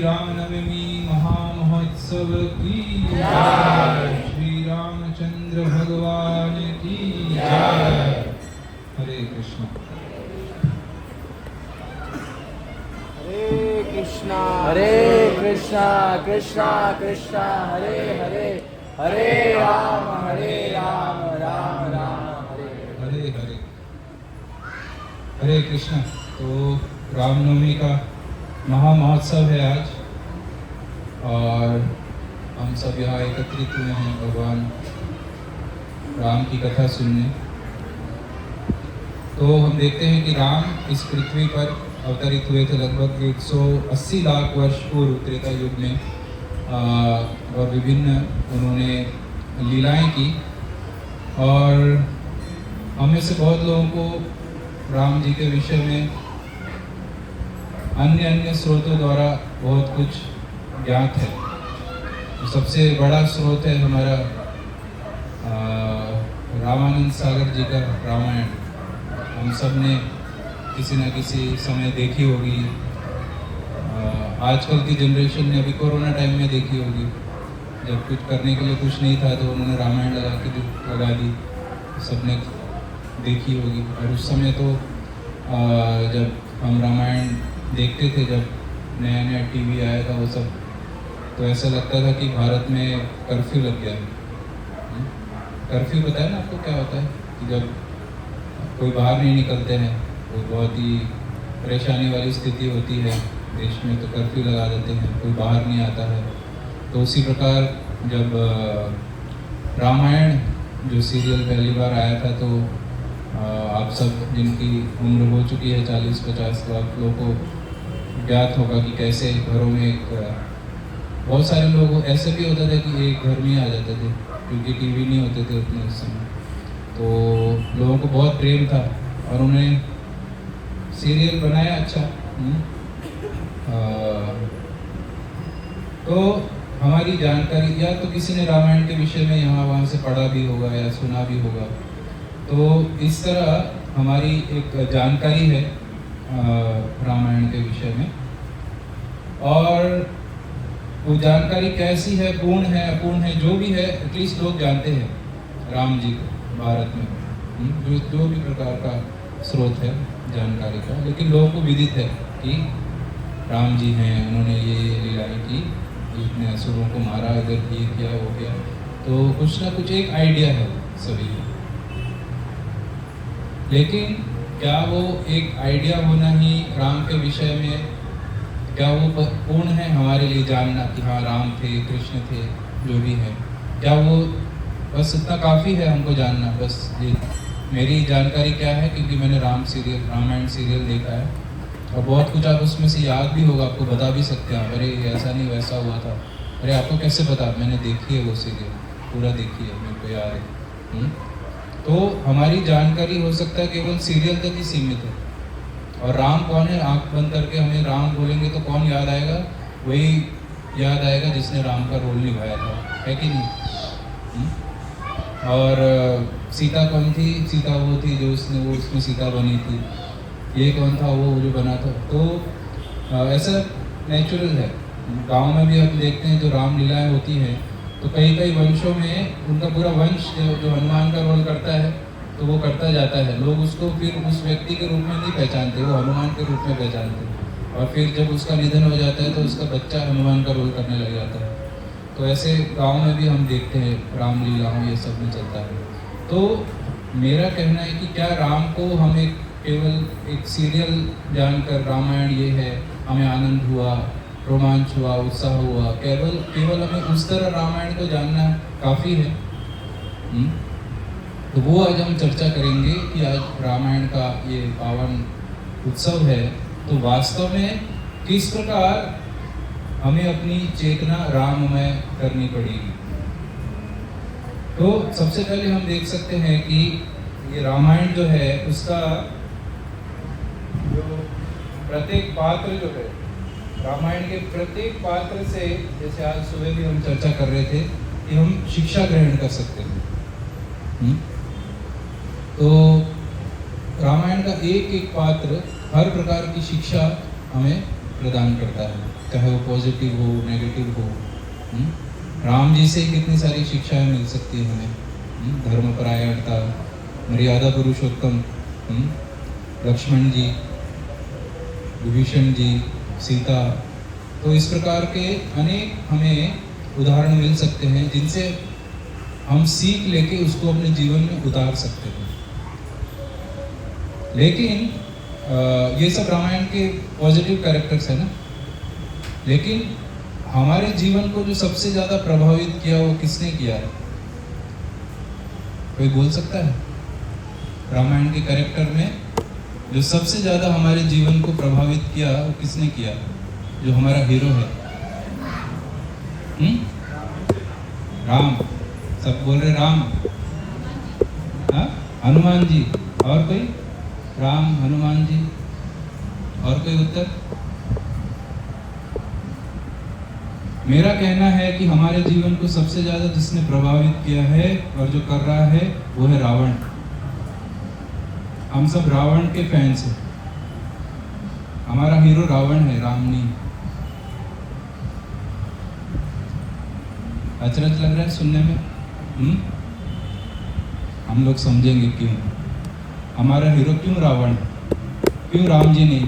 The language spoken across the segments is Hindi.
रामनवमी महामहोत्सव की जय। श्री रामचंद्र भगवान की जय। हरे कृष्ण। हरे कृष्णा कृष्णा कृष्णा हरे हरे, हरे राम राम राम हरे हरे। हरे कृष्ण। तो रामनवमी का महामहोत्सव है आज, और हम सब यहाँ एकत्रित हुए हैं भगवान राम की कथा सुनने। तो हम देखते हैं कि राम इस पृथ्वी पर अवतरित हुए थे लगभग 180 लाख वर्ष पूर्व त्रेता युग में, और विभिन्न उन्होंने लीलाएं की। और हमें से बहुत लोगों को राम जी के विषय में अन्य स्रोतों द्वारा बहुत कुछ ज्ञात है। तो सबसे बड़ा स्रोत है हमारा रामानंद सागर जी का रामायण। हम सब ने किसी न किसी समय देखी होगी। आजकल की जनरेशन ने अभी कोरोना टाइम में देखी होगी, जब कुछ करने के लिए कुछ नहीं था तो उन्होंने रामायण लगा दी, सबने देखी होगी। और उस समय तो जब हम रामायण देखते थे, जब नया नया टीवी आया था वो सब, तो ऐसा लगता था कि भारत में कर्फ्यू लग गया है। कर्फ्यू पता है ना आपको क्या होता है? कि जब कोई बाहर नहीं निकलते हैं, कोई बहुत ही परेशानी वाली स्थिति होती है देश में, तो कर्फ्यू लगा देते हैं, कोई बाहर नहीं आता है। तो उसी प्रकार जब रामायण जो सीरियल पहली बार आया था, तो आप सब जिनकी उम्र हो चुकी है 40-50, तो आप लोगों को ज्ञात होगा कि कैसे घरों में बहुत सारे लोग ऐसे भी होता था कि एक घर में आ जाते थे, क्योंकि टीवी नहीं होते थे उतने उस समय। तो लोगों को बहुत प्रेम था और उन्हें सीरियल बनाया अच्छा। तो हमारी जानकारी, या तो किसी ने रामायण के विषय में यहाँ वहाँ से पढ़ा भी होगा या सुना भी होगा, तो इस तरह हमारी एक जानकारी है रामायण के विषय में। और वो जानकारी कैसी है, पूर्ण है अपूर्ण है, जो भी है, एटलीस्ट लोग जानते हैं राम जी को भारत में, जो भी प्रकार का स्रोत है जानकारी का। लेकिन लोगों को विदित है कि राम जी हैं, उन्होंने ये लीलाएं की, इतने असुरों को मारा, इधर ये किया वो किया। तो कुछ ना कुछ एक आइडिया है सभी को। लेकिन क्या वो एक आइडिया होना ही राम के विषय में, क्या वो पूर्ण है हमारे लिए जानना कि हाँ राम थे, कृष्ण थे, जो भी है? क्या वो बस इतना काफ़ी है हमको जानना? बस ये मेरी जानकारी क्या है, क्योंकि मैंने रामायण सीरियल देखा है, और बहुत कुछ आप उसमें से याद भी होगा, आपको बता भी सकते हैं, अरे ऐसा नहीं वैसा हुआ था। अरे आपको कैसे पता? मैंने देखी है वो सीरियल, पूरा देखी है, मेरे को याद है। तो हमारी जानकारी हो सकता है केवल सीरियल तक ही सीमित है। और राम कौन है, आंख बंद करके हमें राम बोलेंगे तो कौन याद आएगा? वही याद आएगा जिसने राम का रोल निभाया था, है कि नहीं? और सीता कौन थी? सीता वो थी जो उसमें सीता बनी थी। ये कौन था? वो जो बना था। तो ऐसा नेचुरल है। गांव में भी हम देखते हैं जो रामलीलाएं होती हैं, तो कई वंशों में उनका पूरा वंश जो हनुमान का रोल करता है, तो वो करता जाता है। लोग उसको फिर उस व्यक्ति के रूप में नहीं पहचानते, वो हनुमान के रूप में पहचानते। और फिर जब उसका निधन हो जाता है तो उसका बच्चा हनुमान का रोल करने लग जाता है। तो ऐसे गांव में भी हम देखते हैं, रामलीलाओं ये सब में चलता है। तो मेरा कहना है कि क्या राम को हमें केवल एक सीरियल जानकर रामायण ये है, हमें आनंद हुआ, रोमांच हुआ, उत्साह हुआ, केवल हमें उस तरह रामायण को जानना काफ़ी है? तो वो आज हम चर्चा करेंगे कि आज रामायण का ये पावन उत्सव है, तो वास्तव में किस प्रकार हमें अपनी चेतना राममय करनी पड़ेगी। तो सबसे पहले हम देख सकते हैं कि ये रामायण जो है, उसका जो प्रत्येक पात्र जो है, रामायण के प्रत्येक पात्र से, जैसे आज सुबह भी हम चर्चा कर रहे थे कि हम शिक्षा ग्रहण कर सकते हैं। तो रामायण का एक एक पात्र हर प्रकार की शिक्षा हमें प्रदान करता है, चाहे वो पॉजिटिव हो नेगेटिव हो। राम जी से कितनी सारी शिक्षाएं मिल सकती है हमें, धर्मपरायणता, मर्यादा पुरुषोत्तम, लक्ष्मण जी, विभीषण जी, सीता। तो इस प्रकार के अनेक हमें उदाहरण मिल सकते हैं जिनसे हम सीख लेके उसको अपने जीवन में उतार सकते हैं। लेकिन ये सब रामायण के पॉजिटिव कैरेक्टर्स है ना, लेकिन हमारे जीवन को जो सबसे ज़्यादा प्रभावित किया वो किसने किया है? कोई बोल सकता है? रामायण के कैरेक्टर में जो सबसे ज़्यादा हमारे जीवन को प्रभावित किया वो किसने किया? जो हमारा हीरो है, राम। सब बोल रहे राम। हाँ, हनुमान जी। और कोई? राम, हनुमान जी। और कोई उत्तर? मेरा कहना है कि हमारे जीवन को सबसे ज्यादा जिसने प्रभावित किया है और जो कर रहा है वो है रावण। हम सब रावण के फैंस हैं। हमारा हीरो रावण है, राम नहीं। अचरज लग रहा है सुनने में? हम लोग समझेंगे क्यों हमारा हीरो क्यों रावण, क्यों राम जी नहीं।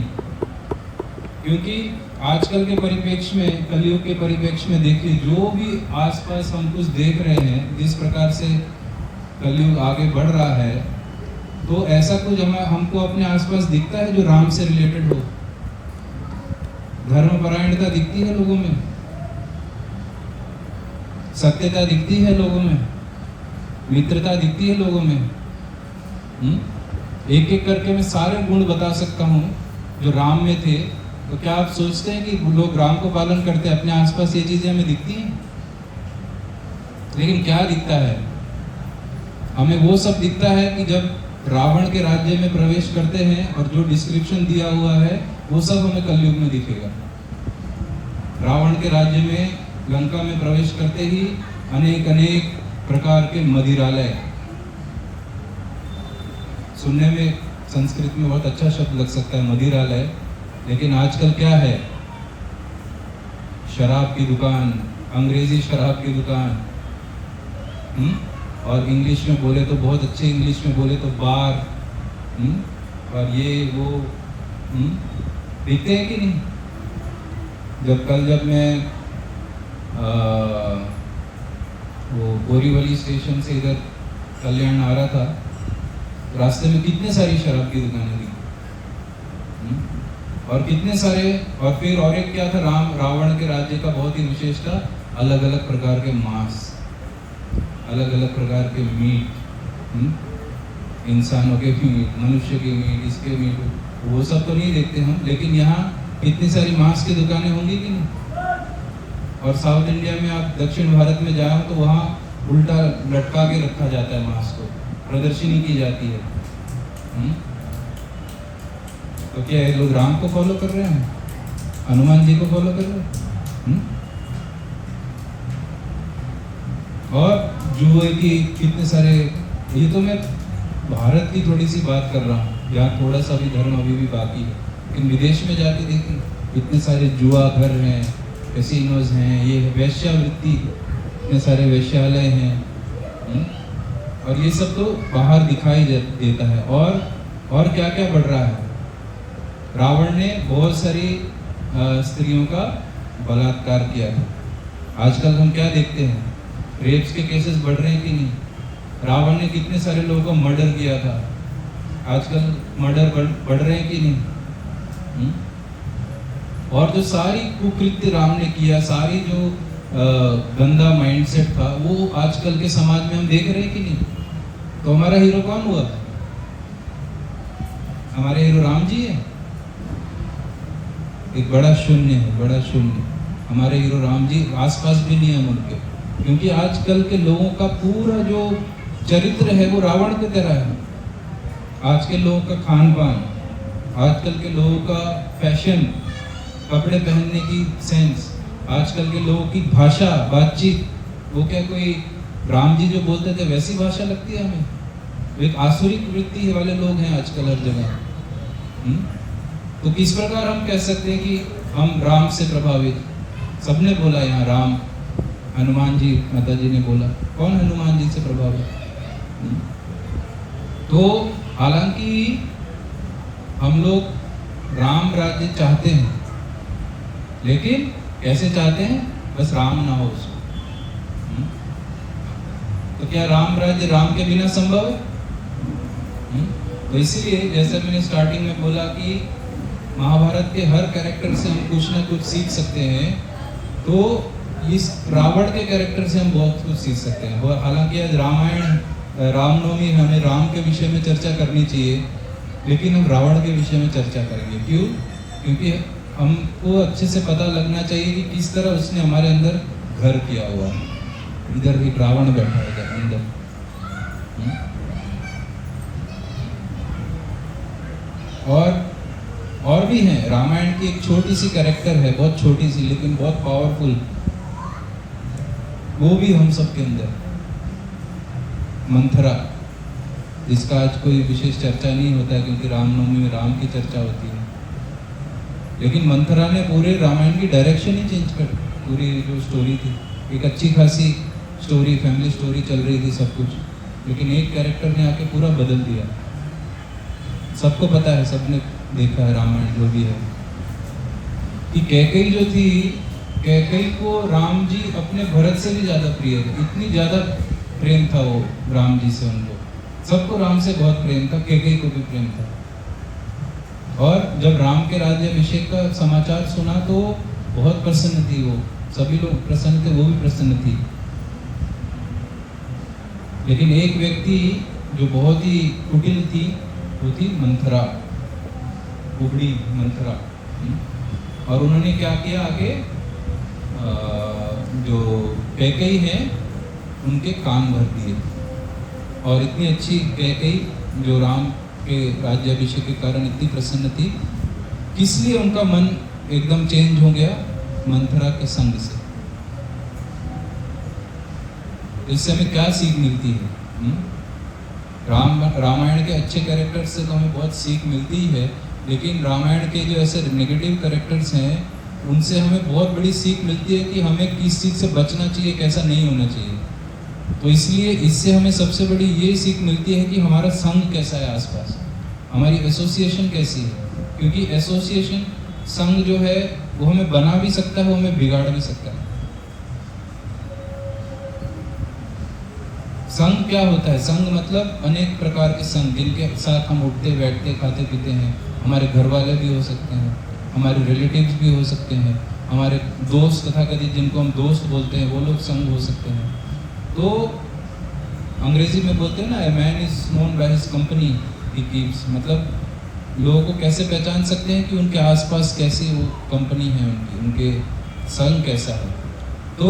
क्योंकि आजकल के परिप्रेक्ष्य में, कलयुग के परिप्रेक्ष्य में देखिए, जो भी आसपास हम कुछ देख रहे हैं, जिस प्रकार से कलयुग आगे बढ़ रहा है, तो ऐसा कुछ हमको अपने आसपास दिखता है जो राम से रिलेटेड हो। धर्मपरायणता दिखती है लोगों में, सत्यता दिखती है लोगों में, मित्रता दिखती है लोगों में। एक एक करके मैं सारे गुण बता सकता हूँ जो राम में थे। तो क्या आप सोचते हैं कि लोग राम को पालन करते हैं? अपने आसपास ये चीजें हमें दिखती हैं, लेकिन क्या दिखता है हमें? वो सब दिखता है कि जब रावण के राज्य में प्रवेश करते हैं और जो डिस्क्रिप्शन दिया हुआ है वो सब हमें कलयुग में दिखेगा। रावण के राज्य में, लंका में प्रवेश करते ही अनेक अनेक प्रकार के मदिरालय, सुनने में संस्कृत में बहुत अच्छा शब्द लग सकता है मदिरालय, लेकिन आजकल क्या है? शराब की दुकान, अंग्रेजी शराब की दुकान, और इंग्लिश में बोले तो, बहुत अच्छे इंग्लिश में बोले तो बार, और ये वो दिखते हैं कि नहीं? जब मैं वो बोरीवली स्टेशन से इधर कल्याण आ रहा था, रास्ते में कितने सारी शराब की दुकानें थी, और कितने सारे, और फिर और एक क्या था, रावण के राज्य का बहुत ही विशेषता, अलग अलग प्रकार के मांस, अलग अलग प्रकार के मीट, इंसानों के मीट, मनुष्य के मीट, इसके मीट, वो सब तो नहीं देखते हम, लेकिन यहाँ कितनी सारी मांस की दुकानें होंगी कि नहीं? और साउथ इंडिया में आप दक्षिण भारत में जाओ तो वहाँ उल्टा लटका के रखा जाता है मांस को, प्रदर्शनी की जाती है। तो क्या ये लोग राम को फॉलो कर रहे हैं? हनुमान जी को फॉलो कर रहे हैं? और जुए की कितने सारे, ये तो मैं भारत की थोड़ी सी बात कर रहा हूँ, यहाँ थोड़ा सा भी धर्म अभी भी बाकी है, लेकिन विदेश में जाके देखें कितने सारे जुआ घर हैं, कैसीनोज हैं, ये वैश्यावृत्ति, इतने सारे वैश्यालय हैं, और ये सब तो बाहर दिखाई देता है। और क्या क्या बढ़ रहा है? रावण ने बहुत सारी स्त्रियों का बलात्कार किया था। आजकल हम क्या देखते हैं? रेप्स के केसेस बढ़ रहे हैं कि नहीं? रावण ने कितने सारे लोगों को मर्डर किया था, आजकल मर्डर बढ़ रहे हैं कि नहीं? और जो सारी कुकृत्य राम ने किया, सारी जो गंदा माइंडसेट था, वो आजकल के समाज में हम देख रहे हैं कि नहीं? तो हमारा हीरो कौन हुआ? हमारे हीरो राम जी है? एक बड़ा शून्य है, बड़ा शून्य। हमारे हीरो राम जी आसपास भी नहीं है उनके, क्योंकि आजकल के लोगों का पूरा जो चरित्र है वो रावण की तरह है। आज के लोगों का खान पान, आजकल के लोगों का फैशन, कपड़े पहनने की सेंस, आजकल के लोगों की भाषा, बातचीत, वो क्या कोई राम जी जो बोलते थे वैसी भाषा लगती है हमें? एक आसुरिक वृत्ति वाले लोग हैं आजकल हर जगह। तो किस प्रकार हम कह सकते हैं कि हम राम से प्रभावित, सबने बोला यहाँ राम, हनुमान जी माता जी ने बोला, कौन हनुमान जी से प्रभावित? तो हालांकि हम लोग राम राज्य चाहते हैं, लेकिन कैसे चाहते हैं? बस राम ना हो उसको। तो क्या राम राज्य राम के बिना संभव है? तो इसीलिए जैसे मैंने स्टार्टिंग में बोला कि महाभारत के हर कैरेक्टर से हम कुछ ना कुछ सीख सकते हैं, तो इस रावण के कैरेक्टर से हम बहुत कुछ सीख सकते हैं। और हालांकि आज रामायण, रामनवमी, हमें राम के विषय में चर्चा करनी चाहिए, लेकिन हम रावण के विषय में चर्चा करेंगे। क्यों? क्योंकि हमको अच्छे से पता लगना चाहिए कि किस तरह उसने हमारे अंदर घर किया हुआ है। इधर भी रावण बैठा है इधर अंदर। और भी हैं। रामायण की एक छोटी सी कैरेक्टर है, बहुत छोटी सी लेकिन बहुत पावरफुल, वो भी हम सबके अंदर, मंथरा, जिसका आज कोई विशेष चर्चा नहीं होता है क्योंकि रामनवमी में राम की चर्चा होती है, लेकिन मंथरा ने पूरे रामायण की डायरेक्शन ही चेंज कर, पूरी जो स्टोरी थी, एक अच्छी खासी स्टोरी, फैमिली स्टोरी चल रही थी सब कुछ, लेकिन एक कैरेक्टर ने आके पूरा बदल दिया। सबको पता है, सबने देखा है रामायण जो भी है, कि कैकेयी जो थी, कैकेयी को राम जी अपने भरत से भी ज़्यादा प्रिय थे। इतनी ज़्यादा प्रेम था वो राम जी से, उनको सबको राम से बहुत प्रेम था, कैकेयी को भी प्रेम था। और जब राम के राज्याभिषेक का समाचार सुना तो बहुत प्रसन्न थी वो, सभी लोग प्रसन्न थे, वो भी प्रसन्न थी। लेकिन एक व्यक्ति जो बहुत ही कुटिल थी, वो थी मंथरा, कुबड़ी मंथरा। और उन्होंने क्या किया आगे, जो कैकेयी है उनके कान भर दिए। और इतनी अच्छी कैकेयी जो राम के राज्याभिषेक के कारण इतनी प्रसन्न थी, किस लिए उनका मन एकदम चेंज हो गया? मंथरा के संग से। इससे हमें क्या सीख मिलती है? रामायण के अच्छे कैरेक्टर्स से तो हमें बहुत सीख मिलती ही है, लेकिन रामायण के जो ऐसे नेगेटिव कैरेक्टर्स हैं उनसे हमें बहुत बड़ी सीख मिलती है कि हमें किस चीज़ से बचना चाहिए, कैसा नहीं होना चाहिए। तो इसलिए इससे हमें सबसे बड़ी ये सीख मिलती है कि हमारा संग कैसा है आसपास, हमारी एसोसिएशन कैसी है, क्योंकि एसोसिएशन, संग जो है वो हमें बना भी सकता है, वो हमें बिगाड़ भी सकता है। संग क्या होता है? संग मतलब अनेक प्रकार के संग, जिनके साथ हम उठते बैठते खाते पीते हैं। हमारे घर वाले भी हो सकते हैं, हमारे रिलेटिव्स भी हो सकते हैं, हमारे दोस्त तथाकथित जिनको हम दोस्त बोलते हैं वो लोग संग हो सकते हैं। तो अंग्रेजी में बोलते हैं ना, a man is known by his company he keeps, मतलब लोगों को कैसे पहचान सकते हैं कि उनके आसपास कैसी वो कंपनी है उनकी, उनके संग कैसा है। तो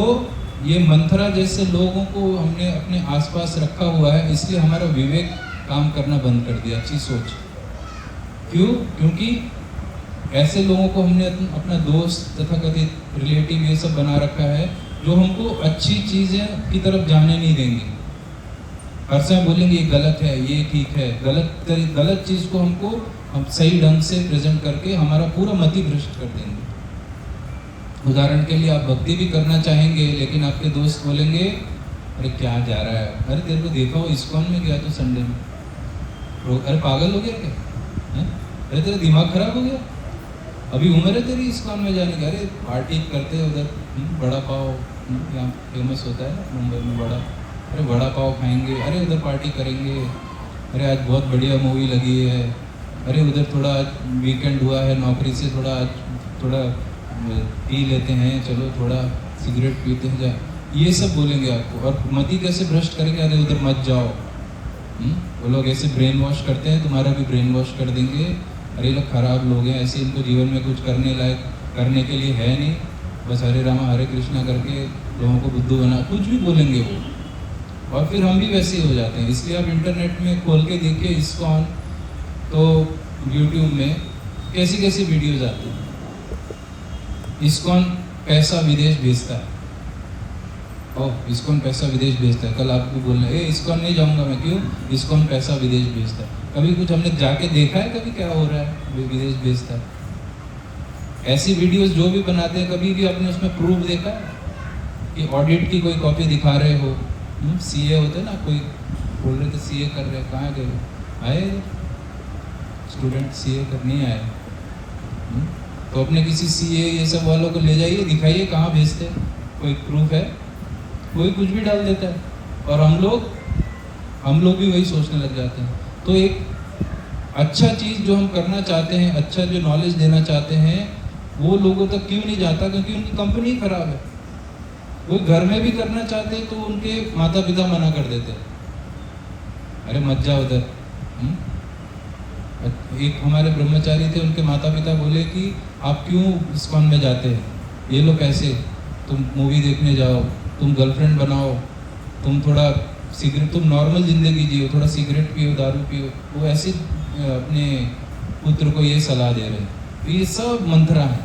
ये मंथरा जैसे लोगों को हमने अपने आसपास रखा हुआ है, इसलिए हमारा विवेक काम करना बंद कर दिया, अच्छी सोच। क्यों? क्योंकि ऐसे लोगों को हमने अपना दोस्त तथा कथित रिलेटिव ये सब बना रखा है, जो हमको अच्छी चीज़ें की तरफ जाने नहीं देंगे। हर समय बोलेंगे ये गलत है, ये ठीक है, गलत चीज़ को हमको हम सही ढंग से प्रेजेंट करके हमारा पूरा मति भ्रष्ट कर देंगे। उदाहरण के लिए, आप भक्ति भी करना चाहेंगे, लेकिन आपके दोस्त बोलेंगे अरे क्या जा रहा है, अरे तेरे को देखा हो इस्कॉन में गया तो संडे में, अरे पागल हो गया क्या है? अरे तेरा दिमाग खराब हो गया, अभी उम्र है तेरी इस्कॉन में जाने की। अरे पार्टी करते हैं उधर, बड़ा पाव यहाँ फेमस होता है मुंबई में बड़ा, अरे बड़ा पाव खाएंगे, अरे उधर पार्टी करेंगे, अरे आज बहुत बढ़िया मूवी लगी है, अरे उधर थोड़ा आज वीकेंड हुआ है, नौकरी से थोड़ा पी लेते हैं, चलो थोड़ा सिगरेट पीते हैं, ये सब बोलेंगे आपको। और मति कैसे भ्रष्ट करेंगे, अरे उधर मत जाओ। वो लोग ऐसे ब्रेन वॉश करते हैं, तुम्हारा भी ब्रेन वॉश कर देंगे, अरे लोग खराब लोग हैं, ऐसे इनको जीवन में कुछ करने के लिए है नहीं, बस हरे रामा हरे कृष्णा करके लोगों को बुद्धू बना, कुछ भी बोलेंगे वो। और फिर हम भी वैसे ही हो जाते हैं। इसलिए आप इंटरनेट में खोल के देखिए इस्कॉन, तो यूट्यूब में कैसी कैसी वीडियोज आती हैं। इस्कॉन पैसा विदेश भेजता है, ओह इस्कॉन पैसा विदेश भेजता है, कल आपको बोलना है इस्कॉन नहीं जाऊंगा मैं, क्यों? इस्कॉन पैसा विदेश भेजता है। कभी कुछ हमने जाके देखा है कभी क्या हो रहा है विदेश भेजता है? ऐसी वीडियोस जो भी बनाते हैं, कभी भी आपने उसमें प्रूफ देखा है कि ऑडिट की कोई कॉपी दिखा रहे हो? सीए होते ना, कोई बोल रहे थे सीए कर रहे, कहाँ गए? आए स्टूडेंट सीए करने आए, तो अपने किसी सीए ये सब वालों को ले जाइए, दिखाइए कहाँ भेजते, कोई प्रूफ है? कोई कुछ भी डाल देता है, और हम लोग भी वही सोचने लग जाते हैं। तो एक अच्छा चीज़ जो हम करना चाहते हैं, अच्छा जो नॉलेज देना चाहते हैं, वो लोगों तक क्यों नहीं जाता? क्योंकि उनकी कंपनी ही खराब है। वो घर में भी करना चाहते हैं तो उनके माता पिता मना कर देते हैं, अरे मत जाओ उधर। एक हमारे ब्रह्मचारी थे, उनके माता पिता बोले कि आप क्यों इस्कॉन में जाते हैं, ये लो पैसे, तुम मूवी देखने जाओ, तुम गर्लफ्रेंड बनाओ, तुम थोड़ा सिगरेट, तुम नॉर्मल ज़िंदगी जियो, थोड़ा सिगरेट पियो, दारू पियो। वो ऐसे अपने पुत्र को ये सलाह दे रहे हैं। तो ये सब मंत्रा है।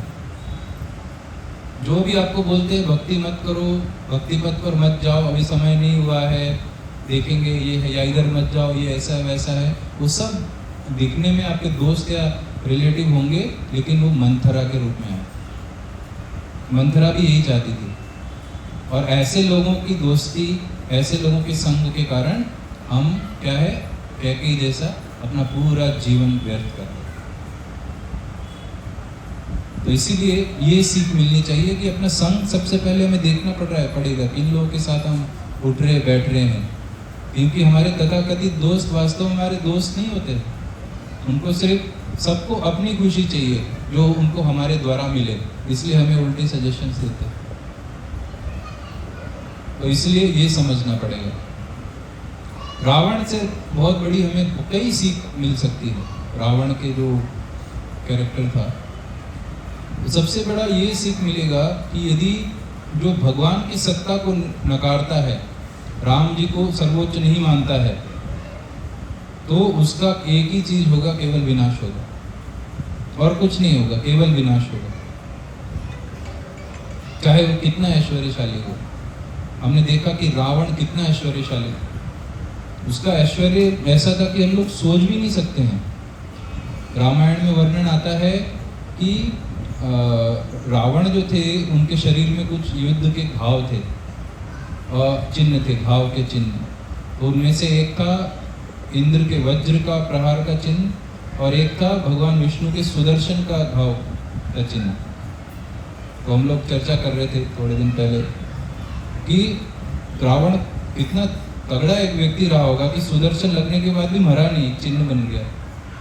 जो भी आपको बोलते हैं भक्ति मत करो, भक्ति पथ पर मत जाओ, अभी समय नहीं हुआ है, देखेंगे ये है, या इधर मत जाओ, ये ऐसा है वैसा है, वो सब दिखने में आपके दोस्त या रिलेटिव होंगे, लेकिन वो मंथरा के रूप में है। मंथरा भी यही चाहती थी, और ऐसे लोगों की दोस्ती, ऐसे लोगों के संग के कारण हम क्या है, कैकेयी जैसा अपना पूरा जीवन व्यर्थ कर रहे हैं। तो इसीलिए ये सीख मिलनी चाहिए कि अपना संग सबसे पहले हमें देखना पड़ेगा, किन लोगों के साथ हम उठ रहे बैठ रहे हैं, क्योंकि हमारे तथाकथित दोस्त वास्तव में हमारे दोस्त नहीं होते। उनको सिर्फ सबको अपनी खुशी चाहिए जो उनको हमारे द्वारा मिले, इसलिए हमें उल्टे सजेशंस देते हैं। तो इसलिए ये समझना पड़ेगा। रावण से बहुत बड़ी हमें कई सीख मिल सकती है। रावण के जो कैरेक्टर था, सबसे बड़ा ये सीख मिलेगा कि यदि जो भगवान की सत्ता को नकारता है, राम जी को सर्वोच्च नहीं मानता है, तो उसका एक ही चीज होगा, केवल विनाश होगा, और कुछ नहीं होगा, केवल विनाश होगा, चाहे वो कितना ऐश्वर्यशाली हो। हमने देखा कि रावण कितना ऐश्वर्यशाली, उसका ऐश्वर्य ऐसा था कि हम लोग सोच भी नहीं सकते हैं। रामायण में वर्णन आता है कि रावण जो थे, उनके शरीर में कुछ युद्ध के घाव थे, और चिन्ह थे, घाव के चिन्ह। तो उनमें से एक था इंद्र के वज्र का प्रहार का चिन्ह, और एक था भगवान विष्णु के सुदर्शन का घाव का चिन्ह। तो हम लोग चर्चा कर रहे थे थोड़े दिन पहले कि रावण कितना तगड़ा एक व्यक्ति रहा होगा कि सुदर्शन लगने के बाद भी मरा नहीं, चिन्ह बन गया।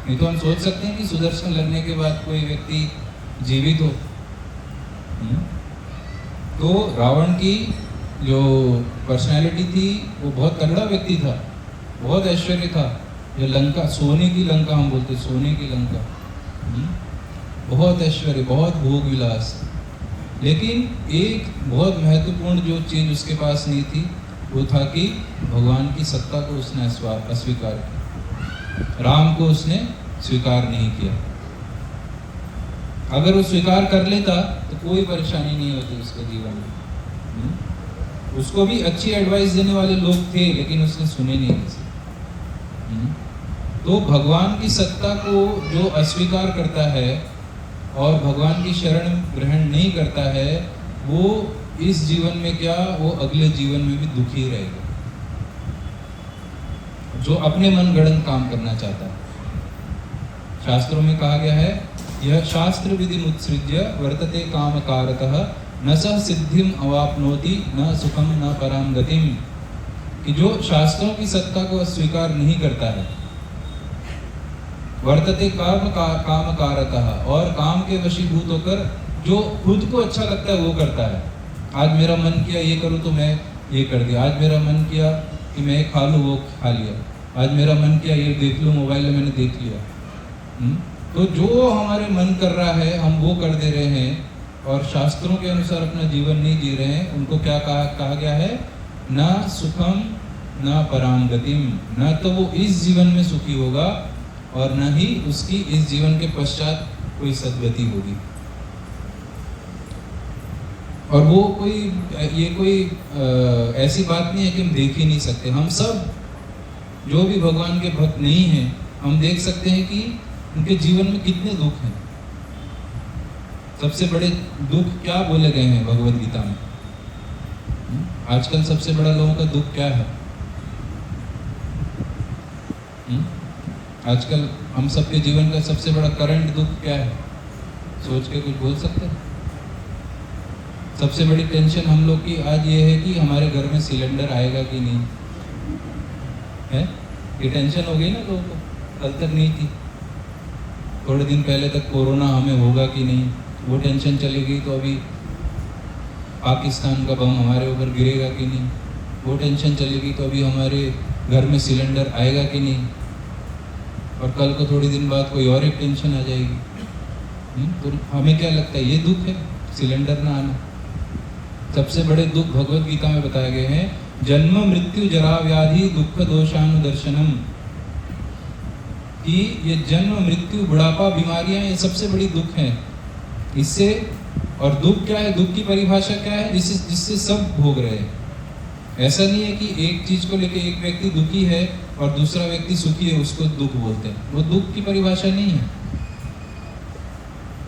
नहीं तो हम सोच सकते हैं कि सुदर्शन लगने के बाद कोई व्यक्ति जीवित हो। तो रावण की जो पर्सनालिटी थी वो बहुत तगड़ा व्यक्ति था, बहुत ऐश्वर्य था। जो लंका, सोने की लंका हम बोलते, सोने की लंका, बहुत ऐश्वर्य, बहुत भोग विलास। लेकिन एक बहुत महत्वपूर्ण जो चीज उसके पास नहीं थी, वो था कि भगवान की सत्ता को उसने अस्वीकार किया, राम को उसने स्वीकार नहीं किया। अगर वो स्वीकार कर लेता तो कोई परेशानी नहीं होती उसके जीवन में। उसको भी अच्छी एडवाइस देने वाले लोग थे, लेकिन उसने सुने नहीं किसी। तो भगवान की सत्ता को जो अस्वीकार करता है और भगवान की शरण ग्रहण नहीं करता है, वो इस जीवन में क्या, वो अगले जीवन में भी दुखी रहेगा। जो अपने मन गढ़ंत काम करना चाहता है, शास्त्रों में कहा गया है, यह शास्त्र विधि मुत्सृज्य वर्तते काम कारतः न स सिद्धिम अवाप्नोति न सुखम न पराम गतिम। कि जो शास्त्रों की सत्ता को अस्वीकार नहीं करता है, वर्तते काम कारतः, और काम के वशीभूत होकर जो खुद को अच्छा लगता है वो करता है। आज मेरा मन किया ये करूँ तो मैं ये कर दिया, आज मेरा मन किया कि मैं खा लूँ वो खा लिया, आज मेरा मन किया ये देख लूँ मोबाइल में मैंने देख लिया। तो जो हमारे मन कर रहा है हम वो कर दे रहे हैं, और शास्त्रों के अनुसार अपना जीवन नहीं जी रहे हैं। उनको क्या कहा गया है, न सुखम न पराम गतिम। न तो वो इस जीवन में सुखी होगा और न ही उसकी इस जीवन के पश्चात कोई सद्गति होगी। और वो कोई ऐसी बात नहीं है कि हम देख ही नहीं सकते। हम सब जो भी भगवान के भक्त नहीं हैं, हम देख सकते हैं कि उनके जीवन में कितने दुख हैं। सबसे बड़े दुख क्या बोले गए हैं भगवत गीता में? आजकल सबसे बड़ा लोगों का दुख क्या है? आजकल हम सबके जीवन का सबसे बड़ा करंट दुख क्या है? सोच के कुछ बोल सकते हैं? सबसे बड़ी टेंशन हम लोग की आज ये है कि हमारे घर में सिलेंडर आएगा कि नहीं है। ये टेंशन हो गई ना लोगों को, कल तक नहीं थी। थोड़े दिन पहले तक कोरोना हमें होगा कि नहीं, वो टेंशन चली गई। तो अभी पाकिस्तान का बम हमारे ऊपर गिरेगा कि नहीं, वो टेंशन चली गई। तो अभी हमारे घर में सिलेंडर आएगा कि नहीं, और कल को थोड़ी दिन बाद कोई और एक टेंशन आ जाएगी। तो हमें क्या लगता है, ये दुख है सिलेंडर ना आना? सबसे बड़े दुख भगवत गीता में बताए गए हैं, जन्म मृत्यु जरा व्याधि दुख दोषानुदर्शनम, कि ये जन्म मृत्यु बुढ़ापा बीमारियां ये सबसे बड़ी दुख हैं। इससे, और दुख क्या है, दुख की परिभाषा क्या है? जिससे सब भोग रहे हैं। ऐसा नहीं है कि एक चीज को लेके एक व्यक्ति दुखी है और दूसरा व्यक्ति सुखी है, उसको दुख बोलते हैं। वो दुख की परिभाषा नहीं है।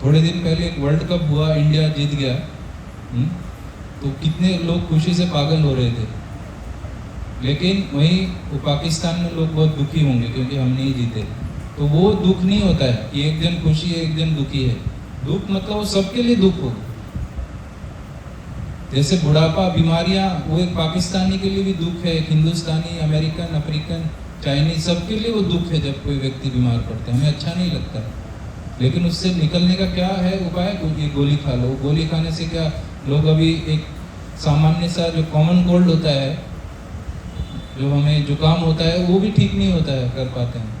थोड़े दिन पहले एक वर्ल्ड कप हुआ, इंडिया जीत गया, तो कितने लोग खुशी से पागल हो रहे थे। लेकिन वहीं पाकिस्तान में लोग बहुत दुखी होंगे क्योंकि हम नहीं जीते। तो वो दुख नहीं होता है कि एक जन खुशी है एक जन दुखी है। दुख मतलब वो सबके लिए दुख हो। जैसे बुढ़ापा बीमारियां, वो एक पाकिस्तानी के लिए भी दुख है, एक हिंदुस्तानी, अमेरिकन, अफ्रीकन, चाइनीज, सबके लिए वो दुख है। जब कोई व्यक्ति बीमार पड़ता है हमें अच्छा नहीं लगता, लेकिन उससे निकलने का क्या है उपाय? ये गोली खा लो। गोली खाने से क्या, लोग अभी एक सामान्य सा जो कॉमन कोल्ड होता है, जो हमें जुकाम होता है, वो भी ठीक नहीं होता है, कर पाते हैं।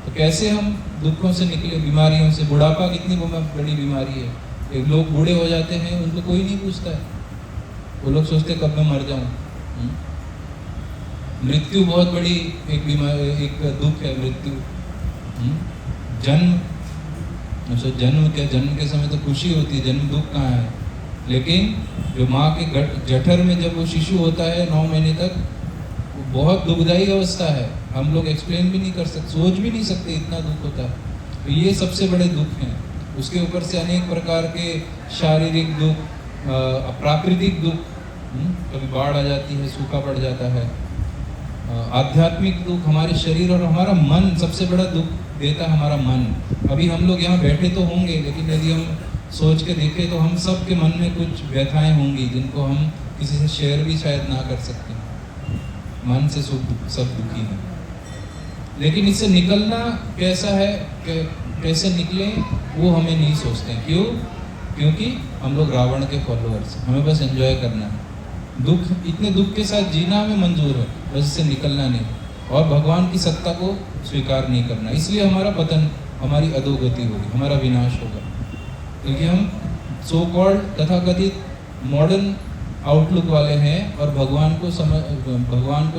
तो कैसे हम दुखों से निकले, बीमारियों से? बुढ़ापा कितनी बड़ी बीमारी है। एक लोग बूढ़े हो जाते हैं, उनको कोई नहीं पूछता है, वो लोग सोचते कब मैं मर जाऊं। मृत्यु बहुत बड़ी एक बीमारी, एक दुख है मृत्यु। जन्म, जन्म क्या, जन्म के समय तो खुशी होती है, जन्म दुख कहाँ है? लेकिन जो माँ के जठर में जब वो शिशु होता है 9 महीने तक, वो बहुत दुखदायी अवस्था है। हम लोग एक्सप्लेन भी नहीं कर सकते, सोच भी नहीं सकते, इतना दुख होता है। तो ये सबसे बड़े दुख हैं। उसके ऊपर से अनेक प्रकार के शारीरिक दुख, प्राकृतिक दुख, कभी बाढ़ आ जाती है, सूखा पड़ जाता है, आध्यात्मिक दुख, हमारे शरीर और हमारा मन सबसे बड़ा दुख देता है हमारा मन। अभी हम लोग यहाँ बैठे तो होंगे, लेकिन यदि हम सोच के देखें तो हम सब के मन में कुछ व्यथाएं होंगी जिनको हम किसी से शेयर भी शायद ना कर सकते। मन से सब दुखी हैं। लेकिन इससे निकलना कैसा है, कैसे निकलें, वो हमें नहीं सोचते। क्यों? क्योंकि हम लोग रावण के फॉलोअर्स, हमें बस एंजॉय करना है। दुख, इतने दुख के साथ जीना हमें मंजूर है, बस इससे निकलना नहीं, और भगवान की सत्ता को स्वीकार नहीं करना। इसलिए हमारा पतन, हमारी अधोगति होगी, हमारा विनाश होगा। क्योंकि हम सो कॉल्ड तथाकथित मॉडर्न आउटलुक वाले हैं, और भगवान को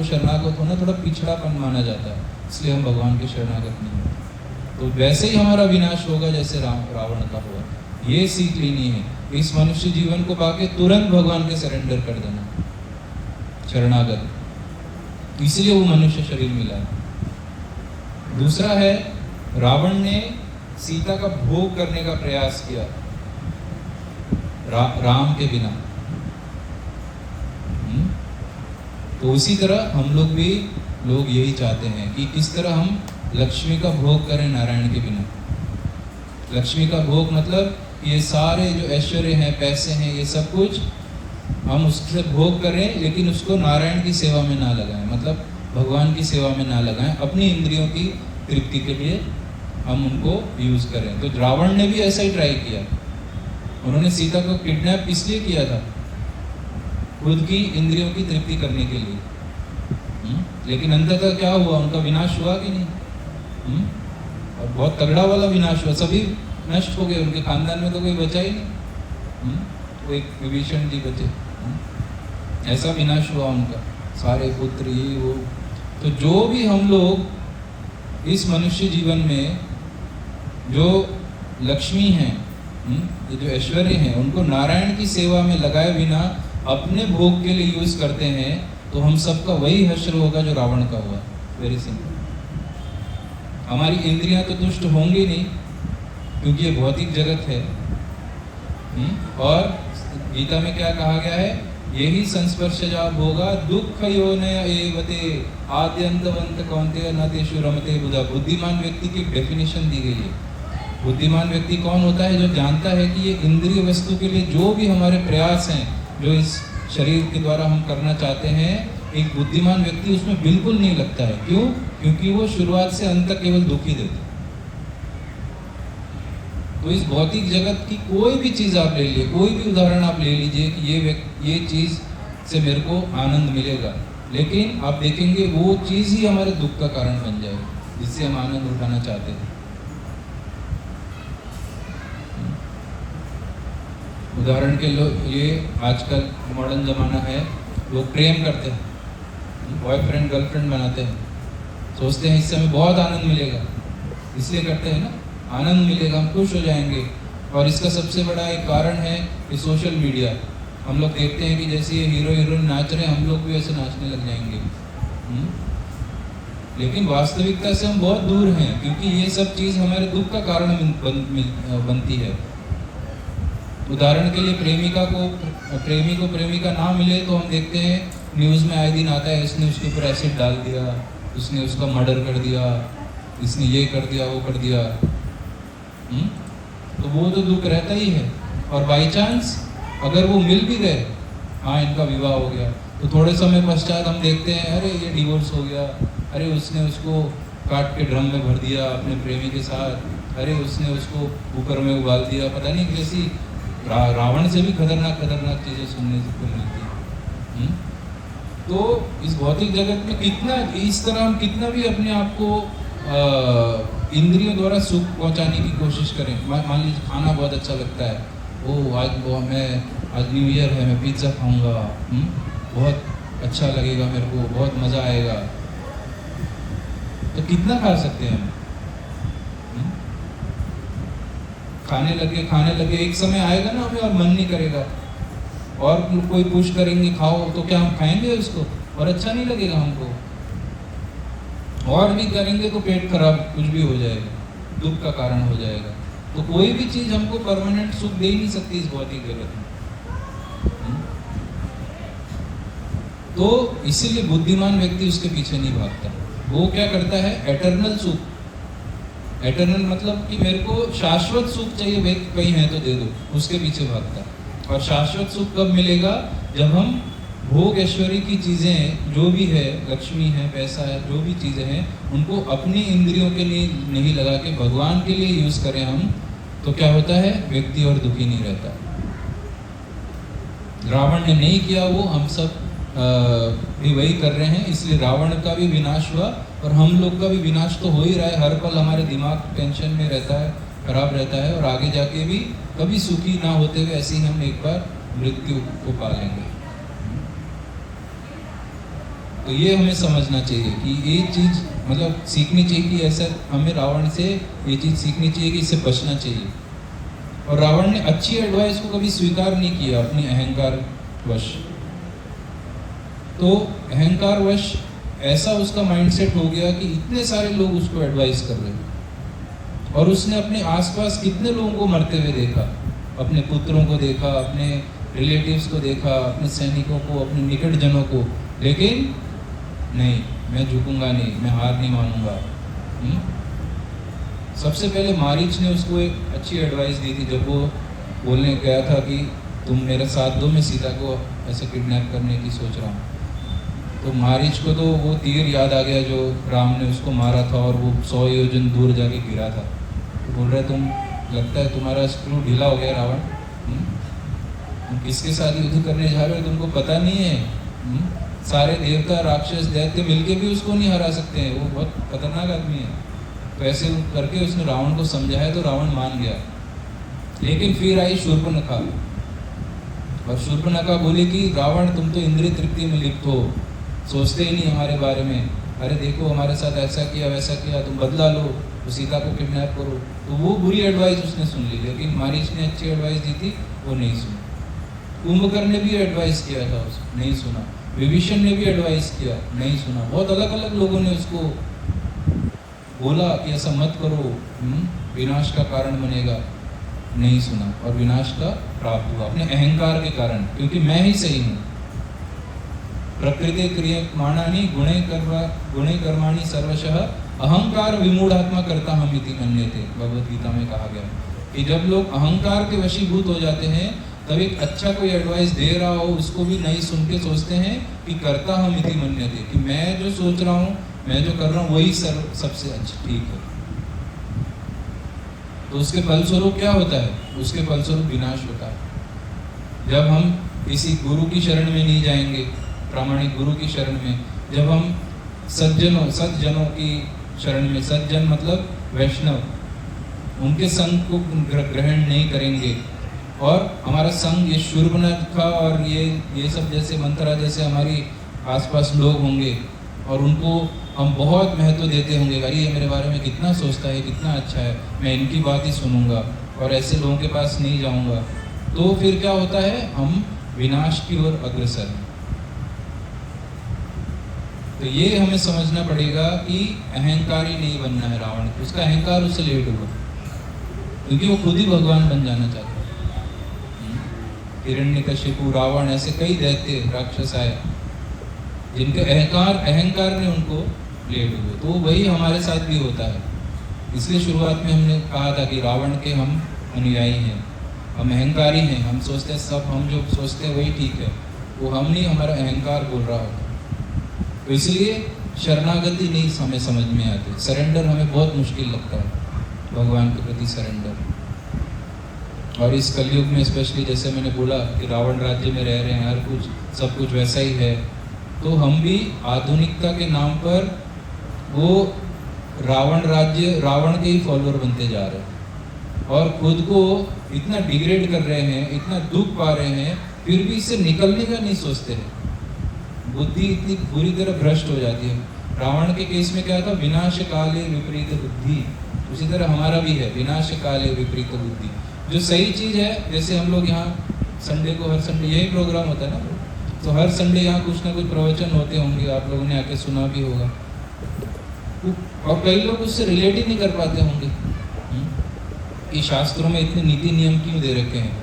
शरणागत होना थोड़ा पिछड़ापन माना जाता है, इसलिए हम भगवान के शरणागत नहीं होते। तो वैसे ही हमारा विनाश होगा जैसे रावण का हुआ। ये सीख लेनी है, इस मनुष्य जीवन को पाके तुरंत भगवान के सरेंडर कर देना, शरणागत। इसलिए वो मनुष्य शरीर मिला है। दूसरा है, रावण ने सीता का भोग करने का प्रयास किया राम के बिना। तो उसी तरह हम लोग भी, लोग यही चाहते हैं कि किस तरह हम लक्ष्मी का भोग करें नारायण के बिना। लक्ष्मी का भोग मतलब ये सारे जो ऐश्वर्य हैं, पैसे हैं, ये सब कुछ हम उससे भोग करें, लेकिन उसको नारायण की सेवा में ना लगाएं, मतलब भगवान की सेवा में ना लगाएं, अपनी इंद्रियों की तृप्ति के लिए हम उनको यूज करें। तो रावण ने भी ऐसा ही ट्राई किया। उन्होंने सीता को किडनैप इसलिए किया था, खुद की इंद्रियों की तृप्ति करने के लिए। लेकिन अंततः क्या हुआ, उनका विनाश हुआ कि नहीं? और बहुत तगड़ा वाला विनाश हुआ, सभी नष्ट हो गए, उनके खानदान में तो कोई बचा ही नहीं। वो एक विभीषण जी बचे। ऐसा विनाश हुआ उनका, सारे पुत्र, ये वो। तो जो भी हम लोग इस मनुष्य जीवन में जो लक्ष्मी हैं, ये जो ऐश्वर्य हैं, उनको नारायण की सेवा में लगाए बिना अपने भोग के लिए यूज करते हैं, तो हम सबका वही हश्र होगा जो रावण का हुआ। Very simple. हमारी इंद्रियां तो तुष्ट होंगी नहीं, क्योंकि ये भौतिक जगत है। और गीता में क्या कहा गया है, यही संस्पर्शजा भोगा दुख योनय एवते आद्यंतवंत कौन्तेय न तेषु रमते बुधा। बुद्धिमान व्यक्ति की डेफिनेशन दी गई है। बुद्धिमान व्यक्ति कौन होता है, जो जानता है कि ये इंद्रिय वस्तु के लिए जो भी हमारे प्रयास हैं, जो इस शरीर के द्वारा हम करना चाहते हैं, एक बुद्धिमान व्यक्ति उसमें बिल्कुल नहीं लगता है। क्यों? क्योंकि वो शुरुआत से अंत तक केवल दुख ही देते। तो इस भौतिक जगत की कोई भी चीज़ आप ले लीजिए, कोई भी उदाहरण आप ले लीजिए कि ये चीज़ से मेरे को आनंद मिलेगा, लेकिन आप देखेंगे वो चीज़ ही हमारे दुख का कारण बन जाएगी जिससे हम आनंद उठाना चाहते हैं। उदाहरण के लिए आजकल मॉडर्न ज़माना है, लोग प्रेम करते हैं, बॉयफ्रेंड गर्लफ्रेंड बनाते हैं, सोचते हैं इससे हमें बहुत आनंद मिलेगा, इसलिए करते हैं ना, आनंद मिलेगा, हम खुश हो जाएंगे। और इसका सबसे बड़ा एक कारण है कि सोशल मीडिया। हम लोग देखते हैं कि जैसे ये हीरो हीरोइन नाच रहे हैं, हम लोग भी ऐसे नाचने लग जाएंगे। लेकिन वास्तविकता से हम बहुत दूर हैं, क्योंकि ये सब चीज़ हमारे दुख का कारण बनती है। उदाहरण के लिए प्रेमी को प्रेमिका ना मिले तो हम देखते हैं न्यूज़ में आए दिन आता है, इसने उसके ऊपर एसिड डाल दिया, उसने उसका मर्डर कर दिया, इसने ये कर दिया, वो कर दिया। तो वो तो दुख रहता ही है। और बाई चांस अगर वो मिल भी गए, हाँ इनका विवाह हो गया, तो थोड़े समय पश्चात हम देखते हैं अरे ये डिवोर्स हो गया, अरे उसने उसको काट के ड्रम में भर दिया अपने प्रेमी के साथ, अरे उसने उसको कुकर में उबाल दिया। पता नहीं कैसी रावण से भी खतरनाक चीज़ें सुनने को मिलती हैं। तो इस भौतिक जगत में कितना, इस तरह हम कितना भी अपने आप को इंद्रियों द्वारा सुख पहुंचाने की कोशिश करें। मान लीजिए खाना बहुत अच्छा लगता है, आज न्यू ईयर है, मैं पिज़्ज़ा खाऊंगा, बहुत अच्छा लगेगा मेरे को, बहुत मज़ा आएगा। तो कितना खा सकते हैं हम? खाने लगे एक समय आएगा ना हमें और मन नहीं करेगा, और कोई पुश करेंगे खाओ, तो क्या हम खाएंगे उसको? और अच्छा नहीं लगेगा हमको। और भी करेंगे तो पेट खराब कुछ भी हो जाएगा, दुख का कारण हो जाएगा। तो कोई भी चीज़ हमको परमानेंट सुख दे ही नहीं सकती इस भौतिक जगत में। तो इसीलिए बुद्धिमान व्यक्ति उसके पीछे नहीं भागता। वो क्या करता है, एटर्नल सुख, एटर्नल मतलब कि मेरे को शाश्वत सुख चाहिए, कहीं है तो दे दो, उसके पीछे भागता है। और शाश्वत सुख कब मिलेगा? जब हम भोग ऐश्वर्य की चीज़ें जो भी है, लक्ष्मी है, पैसा है, जो भी चीज़ें हैं, उनको अपनी इंद्रियों के लिए नहीं लगा के भगवान के लिए यूज़ करें हम, तो क्या होता है, व्यक्ति और दुखी नहीं रहता। रावण ने नहीं किया वो, हम सब भी वही कर रहे हैं, इसलिए रावण का भी विनाश हुआ और हम लोग का भी विनाश तो हो ही रहा है। हर पल हमारे दिमाग टेंशन में रहता है, खराब रहता है, और आगे जाके भी कभी सुखी ना होते हुए ऐसे ही हम एक बार मृत्यु को पा लेंगे। तो ये हमें समझना चाहिए कि ये चीज़ मतलब सीखनी चाहिए कि ऐसा हमें रावण से ये चीज़ सीखनी चाहिए कि इससे बचना चाहिए। और रावण ने अच्छी एडवाइस को कभी स्वीकार नहीं किया अपनी अहंकार वश। तो अहंकार वश ऐसा उसका माइंडसेट हो गया कि इतने सारे लोग उसको एडवाइस कर रहे हैं, और उसने अपने आसपास कितने लोगों को मरते हुए देखा, अपने पुत्रों को देखा, अपने रिलेटिव्स को देखा, अपने सैनिकों को, अपने निकट जनों को, लेकिन नहीं, मैं झुकूंगा नहीं, मैं हार नहीं मानूंगा। सबसे पहले मारीच ने उसको एक अच्छी एडवाइस दी थी, जब वो बोलने गया था कि तुम मेरा साथ दो, मैं सीता को ऐसे किडनैप करने की सोच रहा हूँ। तो मारीच को तो वो तीर याद आ गया जो राम ने उसको मारा था, और वो 100 योजन दूर जाके गिरा था। तो बोल रहे तुम, लगता है तुम्हारा स्क्रू ढीला हो गया रावण, तुम किसके साथ युद्ध करने जा रहे हो, तुमको पता नहीं है? सारे देवता राक्षस दैत्य मिलके भी उसको नहीं हरा सकते हैं, वो बहुत खतरनाक आदमी है। तो ऐसे करके उसने रावण को समझाया तो रावण मान गया। लेकिन फिर आई शूर्पणखा, और शूर्पणखा बोली कि रावण तुम तो इंद्रिय तृप्ति में लिप्त हो, सोचते ही नहीं हमारे बारे में, अरे देखो हमारे साथ ऐसा किया वैसा किया, तुम बदला लो, तो सीता को किडनैप करो। तो वो बुरी एडवाइस उसने सुन ली, लेकिन मारीच ने अच्छी एडवाइस दी थी, वो नहीं सुनी। कुंभकर्ण ने भी एडवाइस किया था, उसने नहीं सुना। विभीषण ने भी एडवाइस किया, नहीं सुना। बहुत अलग अलग लोगों ने उसको बोला कि ऐसा मत करो, विनाश का कारण बनेगा, नहीं सुना और विनाश का प्राप्त हुआ अपने अहंकार के कारण, क्योंकि मैं ही सही हूँ। प्रकृति क्रियमाणानि गुणे कर्माणि सर्वशः अहंकार विमूढ़ात्मा करता हम इति मन्यते, भगवद गीता में कहा गया कि जब लोग अहंकार के वशीभूत हो जाते हैं तब एक अच्छा कोई एडवाइस दे रहा हो उसको भी नहीं सुन के सोचते हैं कि करता हम इति मन्यते, कि मैं जो सोच रहा हूँ, मैं जो कर रहा हूँ वही सबसे अच्छा ठीक है। तो उसके फलस्वरूप क्या होता है? उसके फलस्वरूप विनाश होता है। जब हम किसी गुरु की शरण में नहीं जाएंगे, प्रामाणिक गुरु की शरण में, जब हम सज्जनों की शरण में, सज्जन मतलब वैष्णव, उनके संग को ग्रहण नहीं करेंगे और हमारा संग ये शूर्पणखा और ये सब जैसे मंत्रा जैसे हमारी आसपास लोग होंगे और उनको हम बहुत महत्व देते होंगे, अरे ये मेरे बारे में कितना सोचता है, कितना अच्छा है, मैं इनकी बात ही सुनूंगा और ऐसे लोगों के पास नहीं जाऊंगा, तो फिर क्या होता है? हम विनाश की ओर अग्रसर हैं। तो ये हमें समझना पड़ेगा कि अहंकारी नहीं बनना है रावण को, उसका अहंकार उससे लेट हुआ क्योंकि वो खुद ही भगवान बन जाना चाहता है। हिरण्यकशिपु, रावण, ऐसे कई दैत्य राक्षस आए जिनके अहंकार ने उनको लेट हुए। तो वही हमारे साथ भी होता है। इसलिए शुरुआत में हमने कहा था कि रावण के हम अनुयायी हैं, हम अहंकारी हैं, हम सोचते हैं सब, हम जो सोचते हैं वही ठीक है, वो हम नहीं, हमारा अहंकार बोल रहा होता। तो इसलिए शरणागति नहीं हमें समझ में आती, सरेंडर हमें बहुत मुश्किल लगता है, भगवान के प्रति सरेंडर। और इस कलयुग में स्पेशली जैसे मैंने बोला कि रावण राज्य में रह रहे हैं, हर कुछ सब कुछ वैसा ही है, तो हम भी आधुनिकता के नाम पर वो रावण के ही फॉलोअर बनते जा रहे हैं और खुद को इतना डिग्रेड कर रहे हैं, इतना दुख पा रहे हैं, फिर भी इससे निकलने का नहीं सोचते हैं। बुद्धि इतनी बुरी तरह भ्रष्ट हो जाती है। रावण के केस में क्या था? विनाश काले विपरीत बुद्धि। उसी तरह हमारा भी है, विनाश काले विपरीत बुद्धि। जो सही चीज़ है, जैसे हम लोग यहाँ संडे को, हर संडे यही प्रोग्राम होता है ना, तो हर संडे यहाँ कुछ ना कुछ प्रवचन होते होंगे, आप लोगों ने आके सुना भी होगा और कई लोग उससे रिलेट ही नहीं कर पाते होंगे कि शास्त्रों में इतने नीति नियम क्यों दे रखे हैं,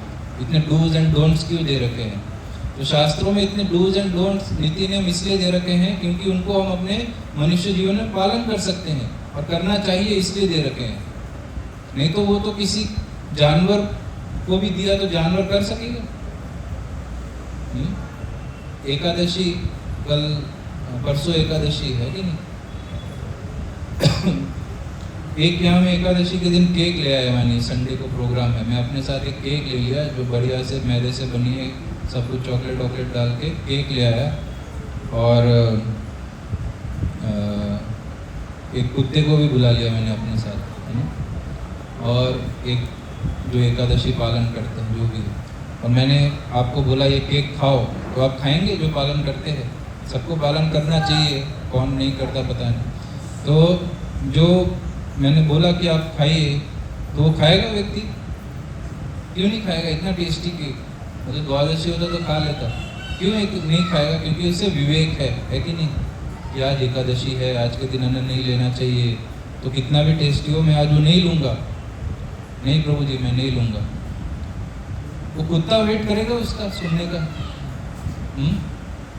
इतने डूज एंड डोंट्स क्यों दे रखे हैं। तो शास्त्रों में इतने डूज एंड डोंट्स, नीति नियम इसलिए दे रखे हैं क्योंकि उनको हम अपने मनुष्य जीवन में पालन कर सकते हैं और करना चाहिए, इसलिए दे रखे हैं। नहीं तो वो तो किसी जानवर को भी दिया तो जानवर कर सकेगा। एकादशी, कल परसों एकादशी है कि नहीं? एक यहाँ में एकादशी के दिन केक ले आया, मैंने संडे को प्रोग्राम है, मैं अपने साथ एक केक ले लिया जो बढ़िया से मैदे से बनी है, सब कुछ चॉकलेट वॉकलेट डाल के केक ले आया और एक कुत्ते को भी बुला लिया मैंने अपने साथ, है ना, और एक जो एकादशी पालन करते हैं जो भी है, और मैंने आपको बोला ये केक खाओ, तो आप खाएंगे जो पालन करते हैं। सबको पालन करना चाहिए, कौन नहीं करता पता नहीं। तो जो मैंने बोला कि आप खाइए, तो वो खाएगा व्यक्ति, क्यों नहीं खाएगा? इतना टेस्टी केक, मतलब द्वादशी होता तो खा लेता, क्यों नहीं खाएगा? क्योंकि उससे विवेक है कि नहीं, कि आज एकादशी है, आज के दिन अन्न नहीं लेना चाहिए, तो कितना भी टेस्टी हो मैं आज वो नहीं लूँगा, नहीं प्रभु जी मैं नहीं लूँगा। वो कुत्ता वेट करेगा उसका सुनने का,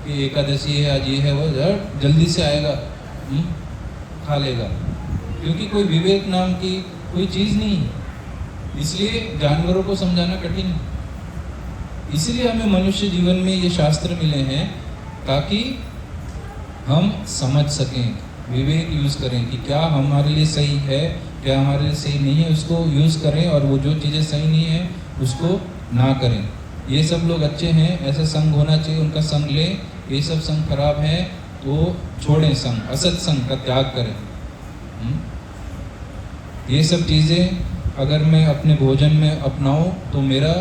कि एकादशी है आज, ये है वो, जल्दी से आएगा, खा लेगा, क्योंकि कोई विवेक नाम की कोई चीज़ नहीं है। इसलिए जानवरों को समझाना कठिन है। इसलिए हमें मनुष्य जीवन में ये शास्त्र मिले हैं ताकि हम समझ सकें, विवेक यूज़ करें कि क्या हमारे लिए सही है, क्या हमारे लिए सही नहीं है, उसको यूज़ करें, और वो जो चीज़ें सही नहीं है उसको ना करें। ये सब लोग अच्छे हैं, ऐसा संग होना चाहिए, उनका संग लें, ये सब संग खराब है तो छोड़ें, संग असत संग का त्याग करें। ये सब चीज़ें अगर मैं अपने भोजन में अपनाऊं तो मेरा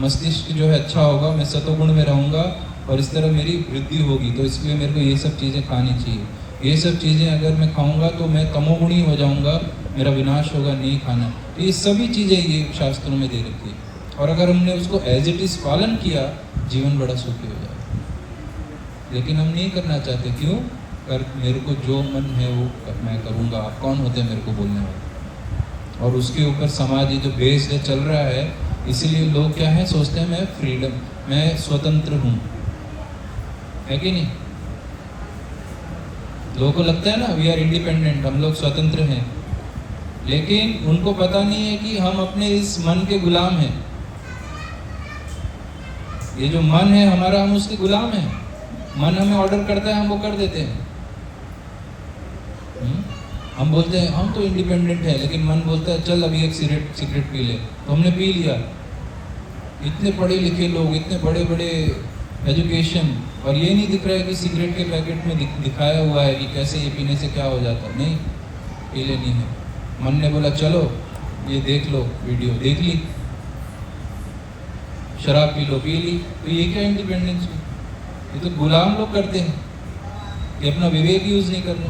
मस्तिष्क जो है अच्छा होगा, मैं सतोगुण में रहूँगा और इस तरह मेरी वृद्धि होगी। तो इसलिए मेरे को ये सब चीज़ें खानी चाहिए। ये सब चीज़ें अगर मैं खाऊंगा तो मैं तमोगुणी हो जाऊंगा, मेरा विनाश होगा, नहीं खाना। तो ये सभी चीज़ें ये शास्त्रों में दे रखी है, और अगर हमने उसको एज इट इज़ पालन किया, जीवन बड़ा सुखी हो जाएगा। लेकिन हम नहीं करना चाहते, क्यों? कर मेरे को जो मन है वो मैं करूँगा, आप कौन होते हैं मेरे को बोलने वाले। और उसके ऊपर समाज ये जो बेस्ड है चल रहा है, इसीलिए लोग क्या है सोचते हैं मैं फ्रीडम, मैं स्वतंत्र हूँ, है कि नहीं। लोगों को लगता है ना वी आर इंडिपेंडेंट, हम लोग स्वतंत्र हैं, लेकिन उनको पता नहीं है कि हम अपने इस मन के गुलाम हैं। ये जो मन है हमारा, हम उसके गुलाम हैं। मन हमें ऑर्डर करता है, हम वो कर देते हैं। हम बोलते हैं हम तो इंडिपेंडेंट है, लेकिन मन बोलता है चल अभी एक सिगरेट पी ले, तो हमने पी लिया। इतने पढ़े लिखे लोग, इतने बड़े बड़े एजुकेशन, और ये नहीं दिख रहा है कि सिगरेट के पैकेट में दिखाया हुआ है कि कैसे ये पीने से क्या हो जाता है। नहीं, पी लेनी है। मन ने बोला चलो ये देख लो, वीडियो देख ली, शराब पी लो, पी ली। तो ये क्या इंडिपेंडेंस हुई? ये तो गुलाम लोग करते हैं कि अपना विवेक यूज नहीं करना।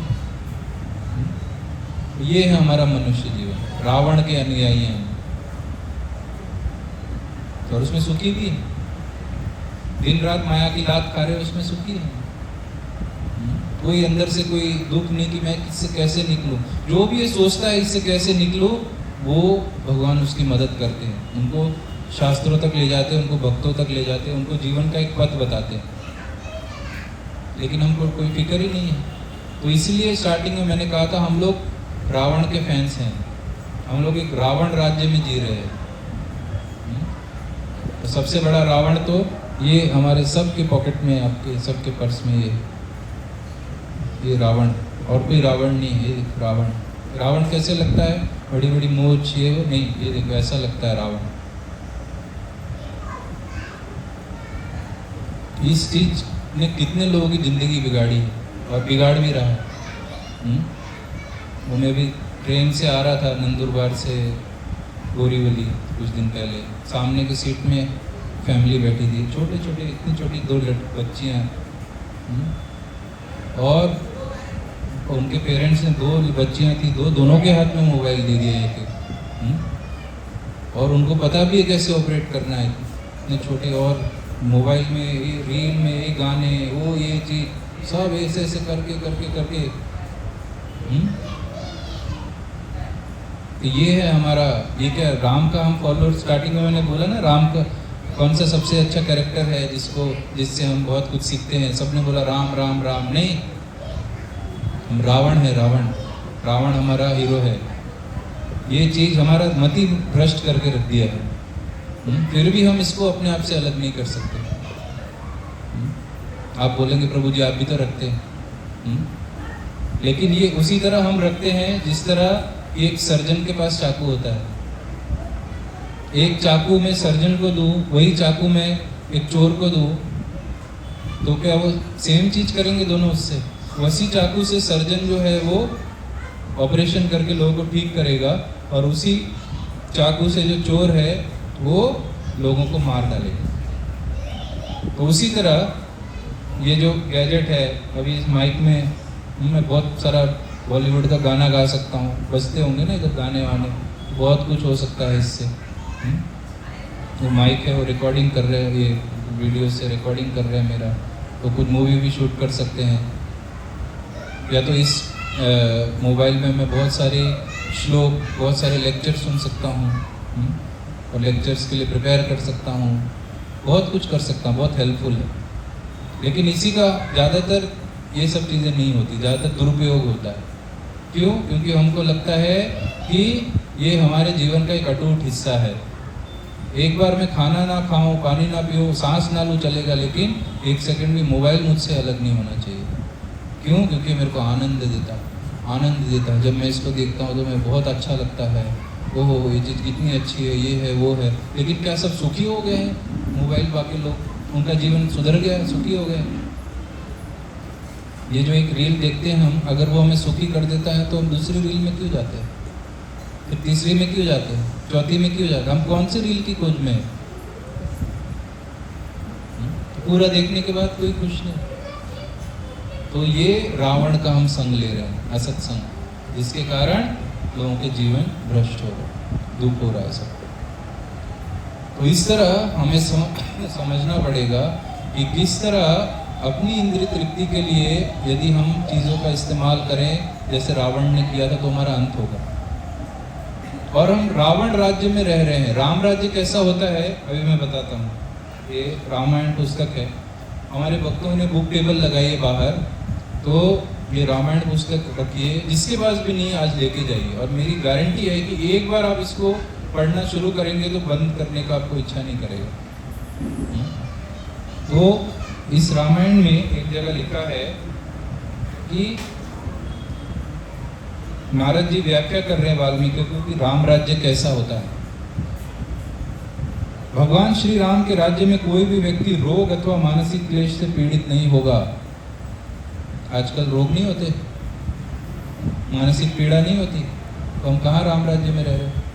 ये है हमारा मनुष्य जीवन, रावण के अनुयायी हैं और उसमें सुखी भी, दिन रात माया की लात खा रहे हो, उसमें सुखी है। कोई अंदर से कोई दुख नहीं कि मैं इससे कैसे निकलूं। जो भी ये सोचता है इससे कैसे निकलूं, वो भगवान उसकी मदद करते हैं, उनको शास्त्रों तक ले जाते हैं, उनको भक्तों तक ले जाते हैं, उनको जीवन का एक पथ बताते हैं। लेकिन हमको कोई फिक्र ही नहीं है। तो इसलिए स्टार्टिंग में मैंने कहा था हम लोग रावण के फैंस हैं, हम लोग एक रावण राज्य में जी रहे हैं। तो सबसे बड़ा रावण तो ये हमारे सबके पॉकेट में, आपके सबके पर्स में ये रावण, और कोई रावण नहीं है। ये रावण, रावण कैसे लगता है? बड़ी बड़ी मूंछ, ये वो नहीं, ये देखो ऐसा लगता है रावण। इस चीज ने कितने लोगों की जिंदगी बिगाड़ी है और बिगाड़ भी रहा है। वो मैं भी ट्रेन से आ रहा था नंदुरबार से बोरीवली कुछ दिन पहले, सामने की सीट में फैमिली बैठी थी, छोटे छोटे, इतनी छोटी 2 बच्चियाँ, और उनके पेरेंट्स ने 2 बच्चियाँ थी, दोनों के हाथ में मोबाइल दे दिया एक, और उनको पता भी है कैसे ऑपरेट करना है, इतने छोटे, और मोबाइल में ये रील में ये गाने, वो ये चीज सब ऐसे ऐसे करके करके करके। तो ये है हमारा, ये क्या राम का हम फॉलोअर। स्टार्टिंग में मैंने बोला ना राम का कौन सा सबसे अच्छा कैरेक्टर है जिससे हम बहुत कुछ सीखते हैं। सबने बोला राम राम राम, नहीं, हम रावण है, रावण हमारा हीरो है। ये चीज हमारा मति भ्रष्ट करके रख दिया है, फिर भी हम इसको अपने आप से अलग नहीं कर सकते। आप बोलेंगे प्रभु जी आप भी तो रखते हैं, लेकिन ये उसी तरह हम रखते हैं जिस तरह एक सर्जन के पास चाकू होता है। एक चाकू मैं सर्जन को दूं, वही चाकू मैं एक चोर को दूं, तो क्या वो सेम चीज करेंगे दोनों? उससे वही चाकू से सर्जन जो है वो ऑपरेशन करके लोगों को ठीक करेगा, और उसी चाकू से जो चोर है वो लोगों को मार डालेगा। तो उसी तरह ये जो गैजेट है, अभी इस माइक में मैं बहुत सारा बॉलीवुड का गाना गा सकता हूँ, बजते होंगे ना इधर गाने वाने, बहुत कुछ हो सकता है इससे। वो माइक है, वो रिकॉर्डिंग कर रहे हैं, ये वीडियो से रिकॉर्डिंग कर रहे हैं मेरा, तो कुछ मूवी भी शूट कर सकते हैं। या तो इस मोबाइल में मैं बहुत सारे श्लोक, बहुत सारे लेक्चर सुन सकता हूँ, और लेक्चर्स के लिए प्रिपेयर कर सकता हूँ, बहुत कुछ कर सकता हूँ, बहुत हेल्पफुल है। लेकिन इसी का ज़्यादातर ये सब चीज़ें नहीं होती, ज़्यादातर दुरुपयोग होता है। क्यों? क्योंकि हमको लगता है कि ये हमारे जीवन का एक अटूट हिस्सा है। एक बार मैं खाना ना खाऊं, पानी ना पीऊं, सांस ना लूँ चलेगा, लेकिन 1 सेकंड भी मोबाइल मुझसे अलग नहीं होना चाहिए। क्यों? क्योंकि मेरे को आनंद देता है। जब मैं इसको देखता हूँ तो मैं बहुत अच्छा लगता है, ओहो ये चीज़ कितनी अच्छी है, ये है वो है। लेकिन क्या सब सुखी हो गए हैं मोबाइल पाके लोग? उनका जीवन सुधर गया, सुखी हो गए? ये जो एक रील देखते हैं हम, अगर वो हमें सुखी कर देता है तो हम दूसरी रील में क्यों जाते हैं, फिर तीसरी में क्यों जाते हैं, चौथी में क्यों जाते हैं? हम कौन सी रील की खोज में है? पूरा देखने के बाद कोई खुश नहीं। तो ये रावण का हम संग ले रहे हैं, असत संग, जिसके कारण लोगों के जीवन भ्रष्ट हो रहे, दुख हो रहा है सब। तो इस तरह हमें समझना पड़ेगा कि किस तरह अपनी इंद्रिय तृप्ति के लिए यदि हम चीज़ों का इस्तेमाल करें जैसे रावण ने किया था तो हमारा अंत होगा। और हम रावण राज्य में रह रहे हैं। राम राज्य कैसा होता है अभी मैं बताता हूँ। ये रामायण पुस्तक है, हमारे भक्तों ने बुक टेबल लगाई है बाहर, तो ये रामायण पुस्तक रखिए, जिसके पास भी नहीं आज लेके जाइए। और मेरी गारंटी है कि एक बार आप इसको पढ़ना शुरू करेंगे तो बंद करने का आपको इच्छा नहीं करेगा। तो इस रामायण में एक जगह लिखा है कि नारद जी व्याख्या कर रहे हैं वाल्मीकि को कि राम राज्य कैसा होता है। भगवान श्री राम के राज्य में कोई भी व्यक्ति रोग अथवा मानसिक क्लेश से पीड़ित नहीं होगा। आजकल रोग नहीं होते, मानसिक पीड़ा नहीं होती, तो हम कहाँ राम राज्य में रह रहे हैं।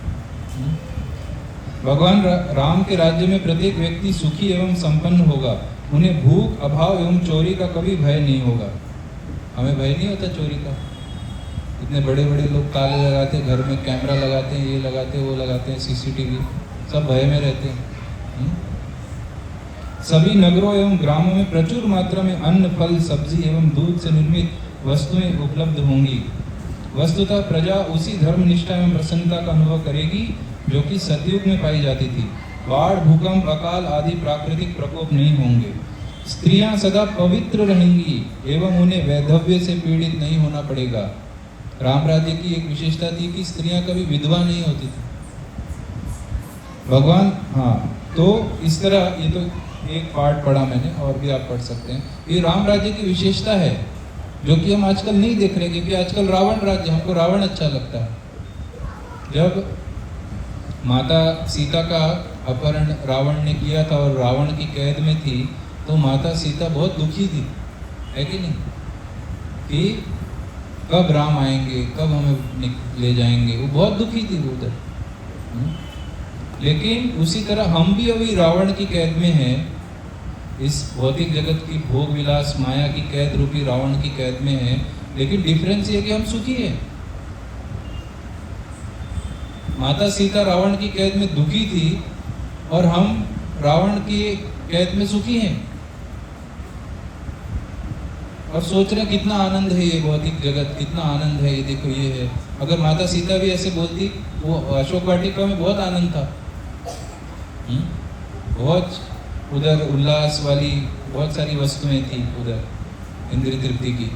भगवान राम के राज्य में प्रत्येक व्यक्ति सुखी एवं संपन्न होगा। उन्हें भूख, अभाव एवं चोरी का कभी भय नहीं होगा। हमें भय नहीं होता चोरी का। इतने बड़े बड़े लोग ताले लगाते, घर में कैमरा लगाते हैं, ये लगाते हैं, वो लगाते हैं, सीसीटीवी, सब भय में रहते हैं। सभी नगरों एवं ग्रामों में प्रचुर मात्रा में अन्न, फल, सब्जी एवं दूध से निर्मित वस्तुएं उपलब्ध होंगी। वस्तुतः प्रजा उसी धर्म निष्ठा एवं प्रसन्नता का अनुभव करेगी जो कि सतयुग में पाई जाती थी। बाढ़, भूकंप, अकाल आदि प्राकृतिक प्रकोप नहीं होंगे। स्त्रियां सदा पवित्र रहेंगी एवं उन्हें वैधव्य से पीड़ित नहीं होना पड़ेगा। राम राज्य की एक विशेषता थी कि स्त्रियां कभी विधवा नहीं होती थी। भगवान, तो इस तरह ये तो एक पार्ट पढ़ा मैंने, और भी आप पढ़ सकते हैं। ये राम राज्य की विशेषता है जो कि हम आजकल नहीं देख रहे, क्योंकि आजकल रावण राज्य, हमको रावण अच्छा लगता है। जब माता सीता का अपहरण रावण ने किया था और रावण की कैद में थी, तो माता सीता बहुत दुखी थी, है कि नहीं, कि कब राम आएंगे, कब हमें ले जाएंगे। वो बहुत दुखी थी उधर। लेकिन उसी तरह हम भी अभी रावण की कैद में हैं, इस भौतिक जगत की भोग विलास माया की कैद रूपी रावण की कैद में हैं। लेकिन डिफरेंस ये कि हम सुखी हैं। माता सीता रावण की कैद में दुखी थी और हम रावण की कैद में सुखी हैं, और सोच रहे कितना आनंद है ये भौतिक जगत, कितना आनंद है ये, देखो ये है। अगर माता सीता भी ऐसे बोलती, वो अशोक वाटिका में बहुत आनंद था, बहुत उधर उल्लास वाली बहुत सारी वस्तुएं थी उधर इंद्रिय तृप्ति की।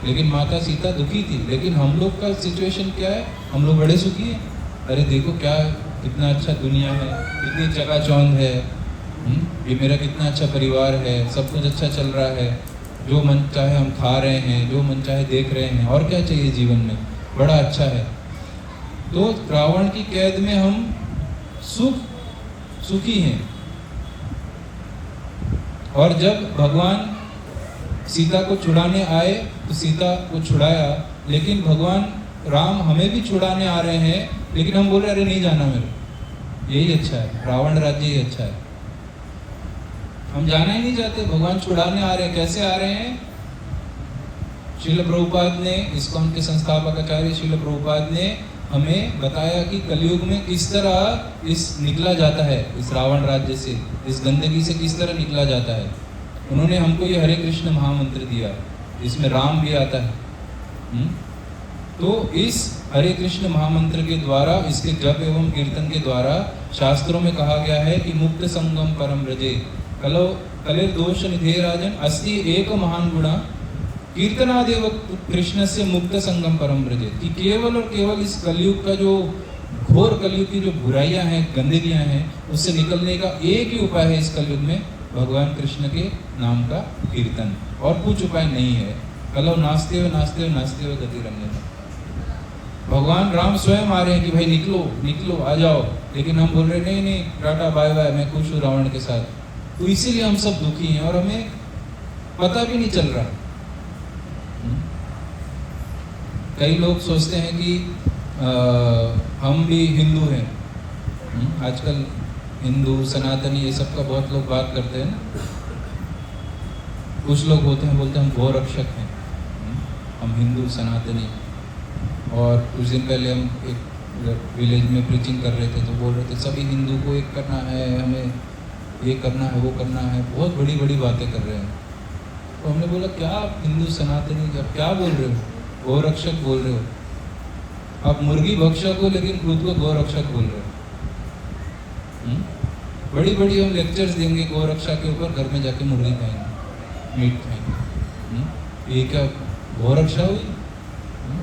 लेकिन माता सीता दुखी थी। लेकिन हम लोग का सिचुएशन क्या है, हम लोग बड़े सुखी हैं। अरे देखो क्या कितना अच्छा दुनिया है, कितनी चकाचौंध है, ये मेरा कितना अच्छा परिवार है, सब कुछ अच्छा चल रहा है, जो मन चाहे हम खा रहे हैं, जो मन चाहे देख रहे हैं, और क्या चाहिए जीवन में, बड़ा अच्छा है। तो रावण की कैद में हम सुखी हैं। और जब भगवान सीता को छुड़ाने आए तो सीता को छुड़ाया, लेकिन भगवान राम हमें भी छुड़ाने आ रहे हैं, लेकिन हम बोल रहे अरे नहीं जाना मेरे, यही अच्छा है, रावण राज्य ही अच्छा है, हम जाना ही नहीं चाहते। भगवान छुड़ाने आ रहे हैं। कैसे आ रहे हैं? श्रील प्रभुपाद ने, इस्कॉन के संस्थापक आचार्य श्रील प्रभुपाद ने हमें बताया कि कलयुग में किस तरह इस निकला जाता है, इस रावण राज्य से, इस गंदगी से किस तरह निकला जाता है। उन्होंने हमको ये हरे कृष्ण महामंत्र दिया, इसमें राम भी आता है। तो इस हरे कृष्ण महामंत्र के द्वारा, इसके जप एवं कीर्तन के द्वारा शास्त्रों में कहा गया है कि मुक्त संगम परम व्रजे कले दोष निधे राजन अस्ति एक महान गुणा कीर्तनादेव कृष्ण से मुक्त संगम परम व्रजे। कि केवल और केवल इस कलयुग का जो घोर कलयुग की जो बुराइयां हैं, गंदगियां हैं, उससे निकलने का एक ही उपाय है इस कलयुग में, भगवान कृष्ण के नाम का कीर्तन, और कुछ उपाय नहीं है। कलो नाचते हुए गति रंगे। भगवान राम स्वयं आ रहे हैं कि भाई निकलो निकलो आ जाओ, लेकिन हम बोल रहे नहीं टाटा बाय बाय, मैं खुश हूँ रावण के साथ। तो इसीलिए हम सब दुखी हैं और हमें पता भी नहीं चल रहा। कई लोग सोचते हैं कि हम भी हिंदू हैं। आजकल हिंदू सनातनी ये सब का बहुत लोग बात करते हैं ना। कुछ लोग होते हैं बोलते हैं हम गौ रक्षक हैं, हम हिंदू सनातनी। और कुछ दिन पहले हम एक विलेज में प्रीचिंग कर रहे थे तो बोल रहे थे सभी हिंदू को एक करना है, हमें ये करना है वो करना है, बहुत बड़ी बड़ी बातें कर रहे हैं। तो हमने बोला क्या आप हिंदू सनातनी आप क्या बोल रहे हो, गौरक्षक बोल रहे हो, आप मुर्गी भक्षक हो लेकिन खुद को गौरक्षक बोल रहे हो। बड़ी बड़ी हम लेक्चर्स देंगे गौरक्षा के ऊपर, घर में जाके मुर्गी खाएंगे, मीट खाएंगे। ये क्या गौरक्षा हुई?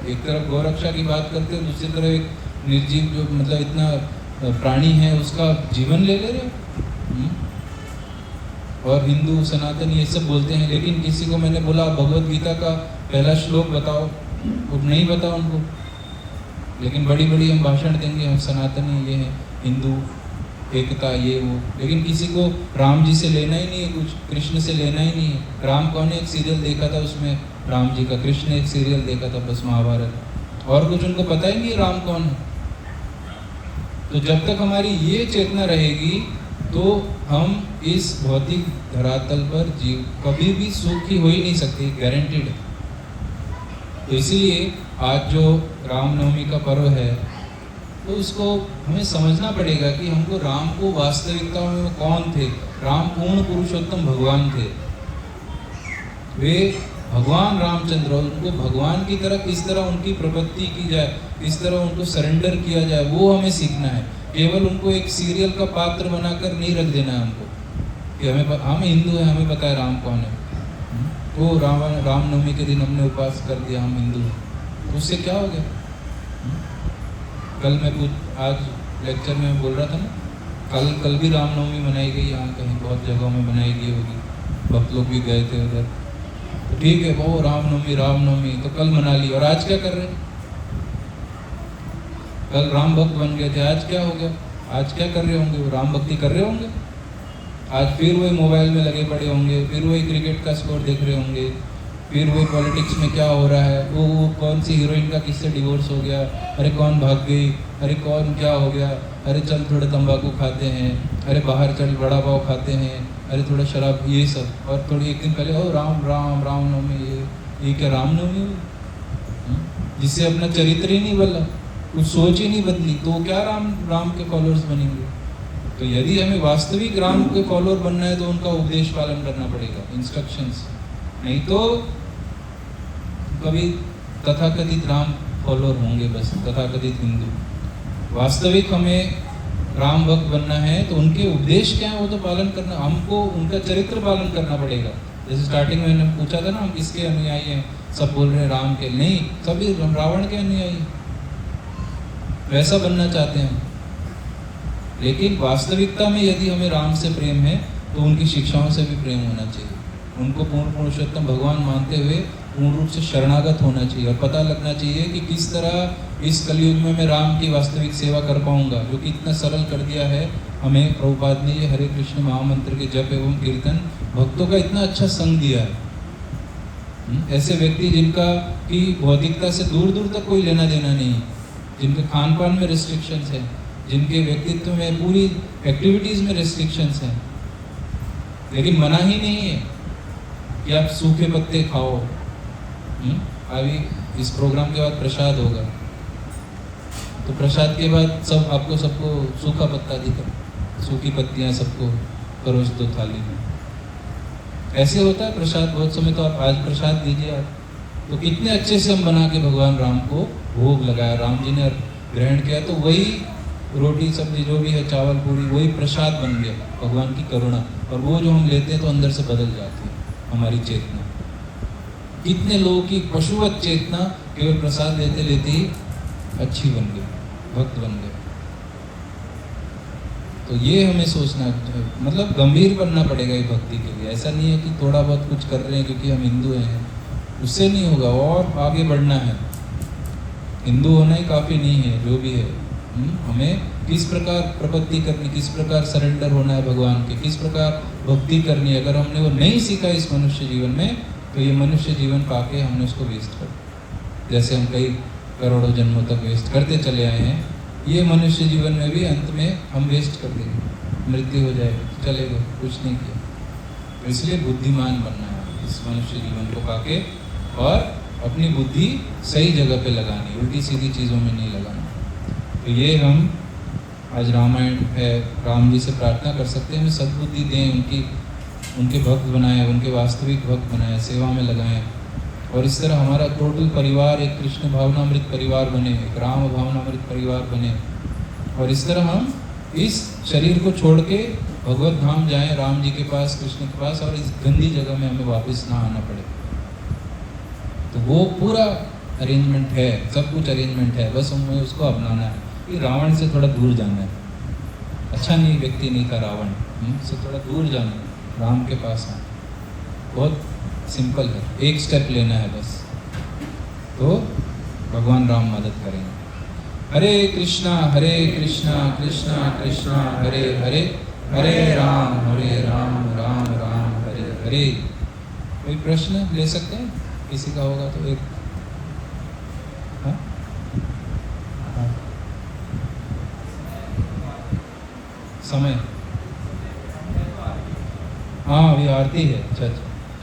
एक तरफ गौरक्षा की बात करते हो, दूसरी तरफ एक निर्जीव जो मतलब इतना प्राणी है उसका जीवन ले ले रहे हो। और हिंदू सनातन ये सब बोलते हैं, लेकिन किसी को मैंने बोला भगवत गीता का पहला श्लोक बताओ, वो नहीं पता उनको। लेकिन बड़ी बड़ी हम भाषण देंगे, हम सनातनी ये हैं, हिंदू एकता ये वो, लेकिन किसी को राम जी से लेना ही नहीं है, कुछ कृष्ण से लेना ही नहीं है। राम कौन है? एक सीरियल देखा था उसमें राम जी का, कृष्ण एक सीरियल देखा था बस, महाभारत, और कुछ उनको पता ही नहीं राम कौन है। तो जब तक हमारी ये चेतना रहेगी तो हम इस भौतिक धरातल पर जीव कभी भी सुखी हो ही नहीं सकते, गारंटीड है। तो इसीलिए आज जो रामनवमी का पर्व है तो उसको हमें समझना पड़ेगा कि हमको राम को वास्तविकता में कौन थे। राम पूर्ण पुरुषोत्तम भगवान थे, वे भगवान रामचंद्र, उनको भगवान की तरह किस तरह उनकी प्रपत्ति की जाए, किस तरह उनको सरेंडर किया जाए, वो हमें सीखना है। केवल उनको एक सीरियल का पात्र बनाकर नहीं रख देना है हमको कि हम हिंदू हैं, हमें पता है राम कौन है। तो रामनवमी के दिन हमने उपवास कर दिया, हम हिंदू हैं, तो उससे क्या हो गया? कल मैं आज लेक्चर में बोल रहा था ना, कल भी रामनवमी मनाई गई, यहाँ कहीं बहुत जगहों में मनाई गई होगी, भक्त लोग भी गए थे उधर, तो ठीक है वो रामनवमी तो कल मना ली। और आज क्या कर रहे हैं? कल राम भक्त बन गए थे, आज क्या हो गया? आज क्या कर रहे होंगे? वो राम भक्ति कर रहे होंगे, आज फिर वही मोबाइल में लगे पड़े होंगे, फिर वही क्रिकेट का स्कोर देख रहे होंगे, फिर वही पॉलिटिक्स में क्या हो रहा है, वो कौन सी हीरोइन का किससे डिवोर्स हो गया, अरे कौन भाग गई, अरे कौन क्या हो गया, अरे चल थोड़ा तंबाकू खाते हैं, अरे बाहर चल बड़ा पाव खाते हैं, अरे थोड़ा शराब, ये सब। और थोड़ी एक दिन पहले रामनवमी, ये क्या रामनवमी हुई, जिससे अपना चरित्र ही नहीं बदला, कुछ सोच ही नहीं बदली, तो क्या राम के फॉलोअर्स बनेंगे? तो यदि हमें वास्तविक राम के फॉलोअर बनना है तो उनका उपदेश पालन करना पड़ेगा, इंस्ट्रक्शंस, नहीं तो कभी तथाकथित राम फॉलोअर होंगे बस, तथाकथित हिंदू। वास्तविक हमें राम भक्त बनना है तो उनके उपदेश क्या है वो तो पालन करना, हमको उनका चरित्र पालन करना पड़ेगा। जैसे स्टार्टिंग में मैंने पूछा था ना, हम किसके अनुयायी हैं? सब बोल रहे हैं राम के, नहीं, सभी रावण के अनुयायी, वैसा बनना चाहते हैं। लेकिन वास्तविकता में यदि हमें राम से प्रेम है तो उनकी शिक्षाओं से भी प्रेम होना चाहिए, उनको पूर्ण पुरुषोत्तम भगवान मानते हुए पूर्ण रूप से शरणागत होना चाहिए, और पता लगना चाहिए कि किस तरह इस कलयुग में मैं राम की वास्तविक सेवा कर पाऊंगा, जो कि इतना सरल कर दिया है हमें प्रभुपाद ने। ये हरे कृष्ण महामंत्र के जप एवं कीर्तन भक्तों का इतना अच्छा संग दिया है। ऐसे व्यक्ति जिनका की भौतिकता से दूर दूर तक कोई लेना देना नहीं, जिनके खान पान में रिस्ट्रिक्शंस हैं, जिनके व्यक्तित्व में पूरी एक्टिविटीज़ में रिस्ट्रिक्शंस हैं, लेकिन मना ही नहीं है कि आप सूखे पत्ते खाओ। अभी इस प्रोग्राम के बाद प्रसाद होगा, तो प्रसाद के बाद सबको सूखा पत्ता दिखा, सूखी पत्तियां सबको परोस दो थाली में, ऐसे होता है प्रसाद। बहुत समय तो आप आज प्रसाद दीजिए आप, तो कितने अच्छे से हम बना के भगवान राम को भोग लगाया, राम जी ने ग्रहण किया, तो वही रोटी सब्जी जो भी है, चावल पूरी, वही प्रसाद बन गया, भगवान की करुणा। और वो जो हम लेते हैं तो अंदर से बदल जाती है हमारी चेतना। कितने लोगों की पशुवत चेतना केवल प्रसाद लेते लेते ही अच्छी बन गई, भक्त बन गए। तो ये हमें सोचना, मतलब गंभीर बनना पड़ेगा ये भक्ति के लिए। ऐसा नहीं है कि थोड़ा बहुत कुछ कर रहे हैं क्योंकि हम हिंदू हैं, उससे नहीं होगा, और आगे बढ़ना है। हिंदू होना ही काफ़ी नहीं है, जो भी है। हमें किस प्रकार प्रपत्ति करनी, किस प्रकार सरेंडर होना है भगवान के, किस प्रकार भक्ति करनी है। अगर हमने वो नहीं सीखा इस मनुष्य जीवन में, तो ये मनुष्य जीवन पाके हमने उसको वेस्ट कर, जैसे हम कई करोड़ों जन्मों तक वेस्ट करते चले आए हैं, ये मनुष्य जीवन में भी अंत में हम वेस्ट कर देंगे, मृत्यु हो जाएगी, चले गए, कुछ नहीं किया। तो इसलिए बुद्धिमान बनना है इस मनुष्य जीवन को पाके, और अपनी बुद्धि सही जगह पे लगानी, उल्टी सीधी चीज़ों में नहीं लगाना। तो ये हम आज रामायण है, राम जी से प्रार्थना कर सकते हैं, हमें सद्बुद्धि दें, उनकी उनके भक्त बनाए, उनके वास्तविक भक्त बनाए, सेवा में लगाएं, और इस तरह हमारा टोटल परिवार एक कृष्ण भावनामृत परिवार बने, एक राम भावनामृत परिवार बने, और इस तरह हम इस शरीर को छोड़ के भगवत धाम जाएं, राम जी के पास, कृष्ण के पास, और इस गंदी जगह में हमें वापस ना आना पड़े। तो वो पूरा अरेंजमेंट है, सब कुछ अरेंजमेंट है, बस हमें उसको अपनाना है। कि रावण से थोड़ा दूर जाना है, अच्छा नहीं व्यक्ति नहीं था रावण, उससे थोड़ा दूर जाना है, राम के पास आना, बहुत सिंपल है, एक स्टेप लेना है बस, तो भगवान राम मदद करेंगे। हरे कृष्णा कृष्णा कृष्णा हरे हरे, हरे राम राम राम हरे हरे। कोई प्रश्न ले सकते हैं, किसी का होगा तो एक। हाँ? हाँ। समय, हाँ अभी आरती है। अच्छा,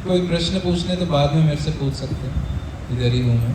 कोई प्रश्न पूछने तो बाद में मेरे से पूछ सकते हैं, इधर ही हूँ मैं।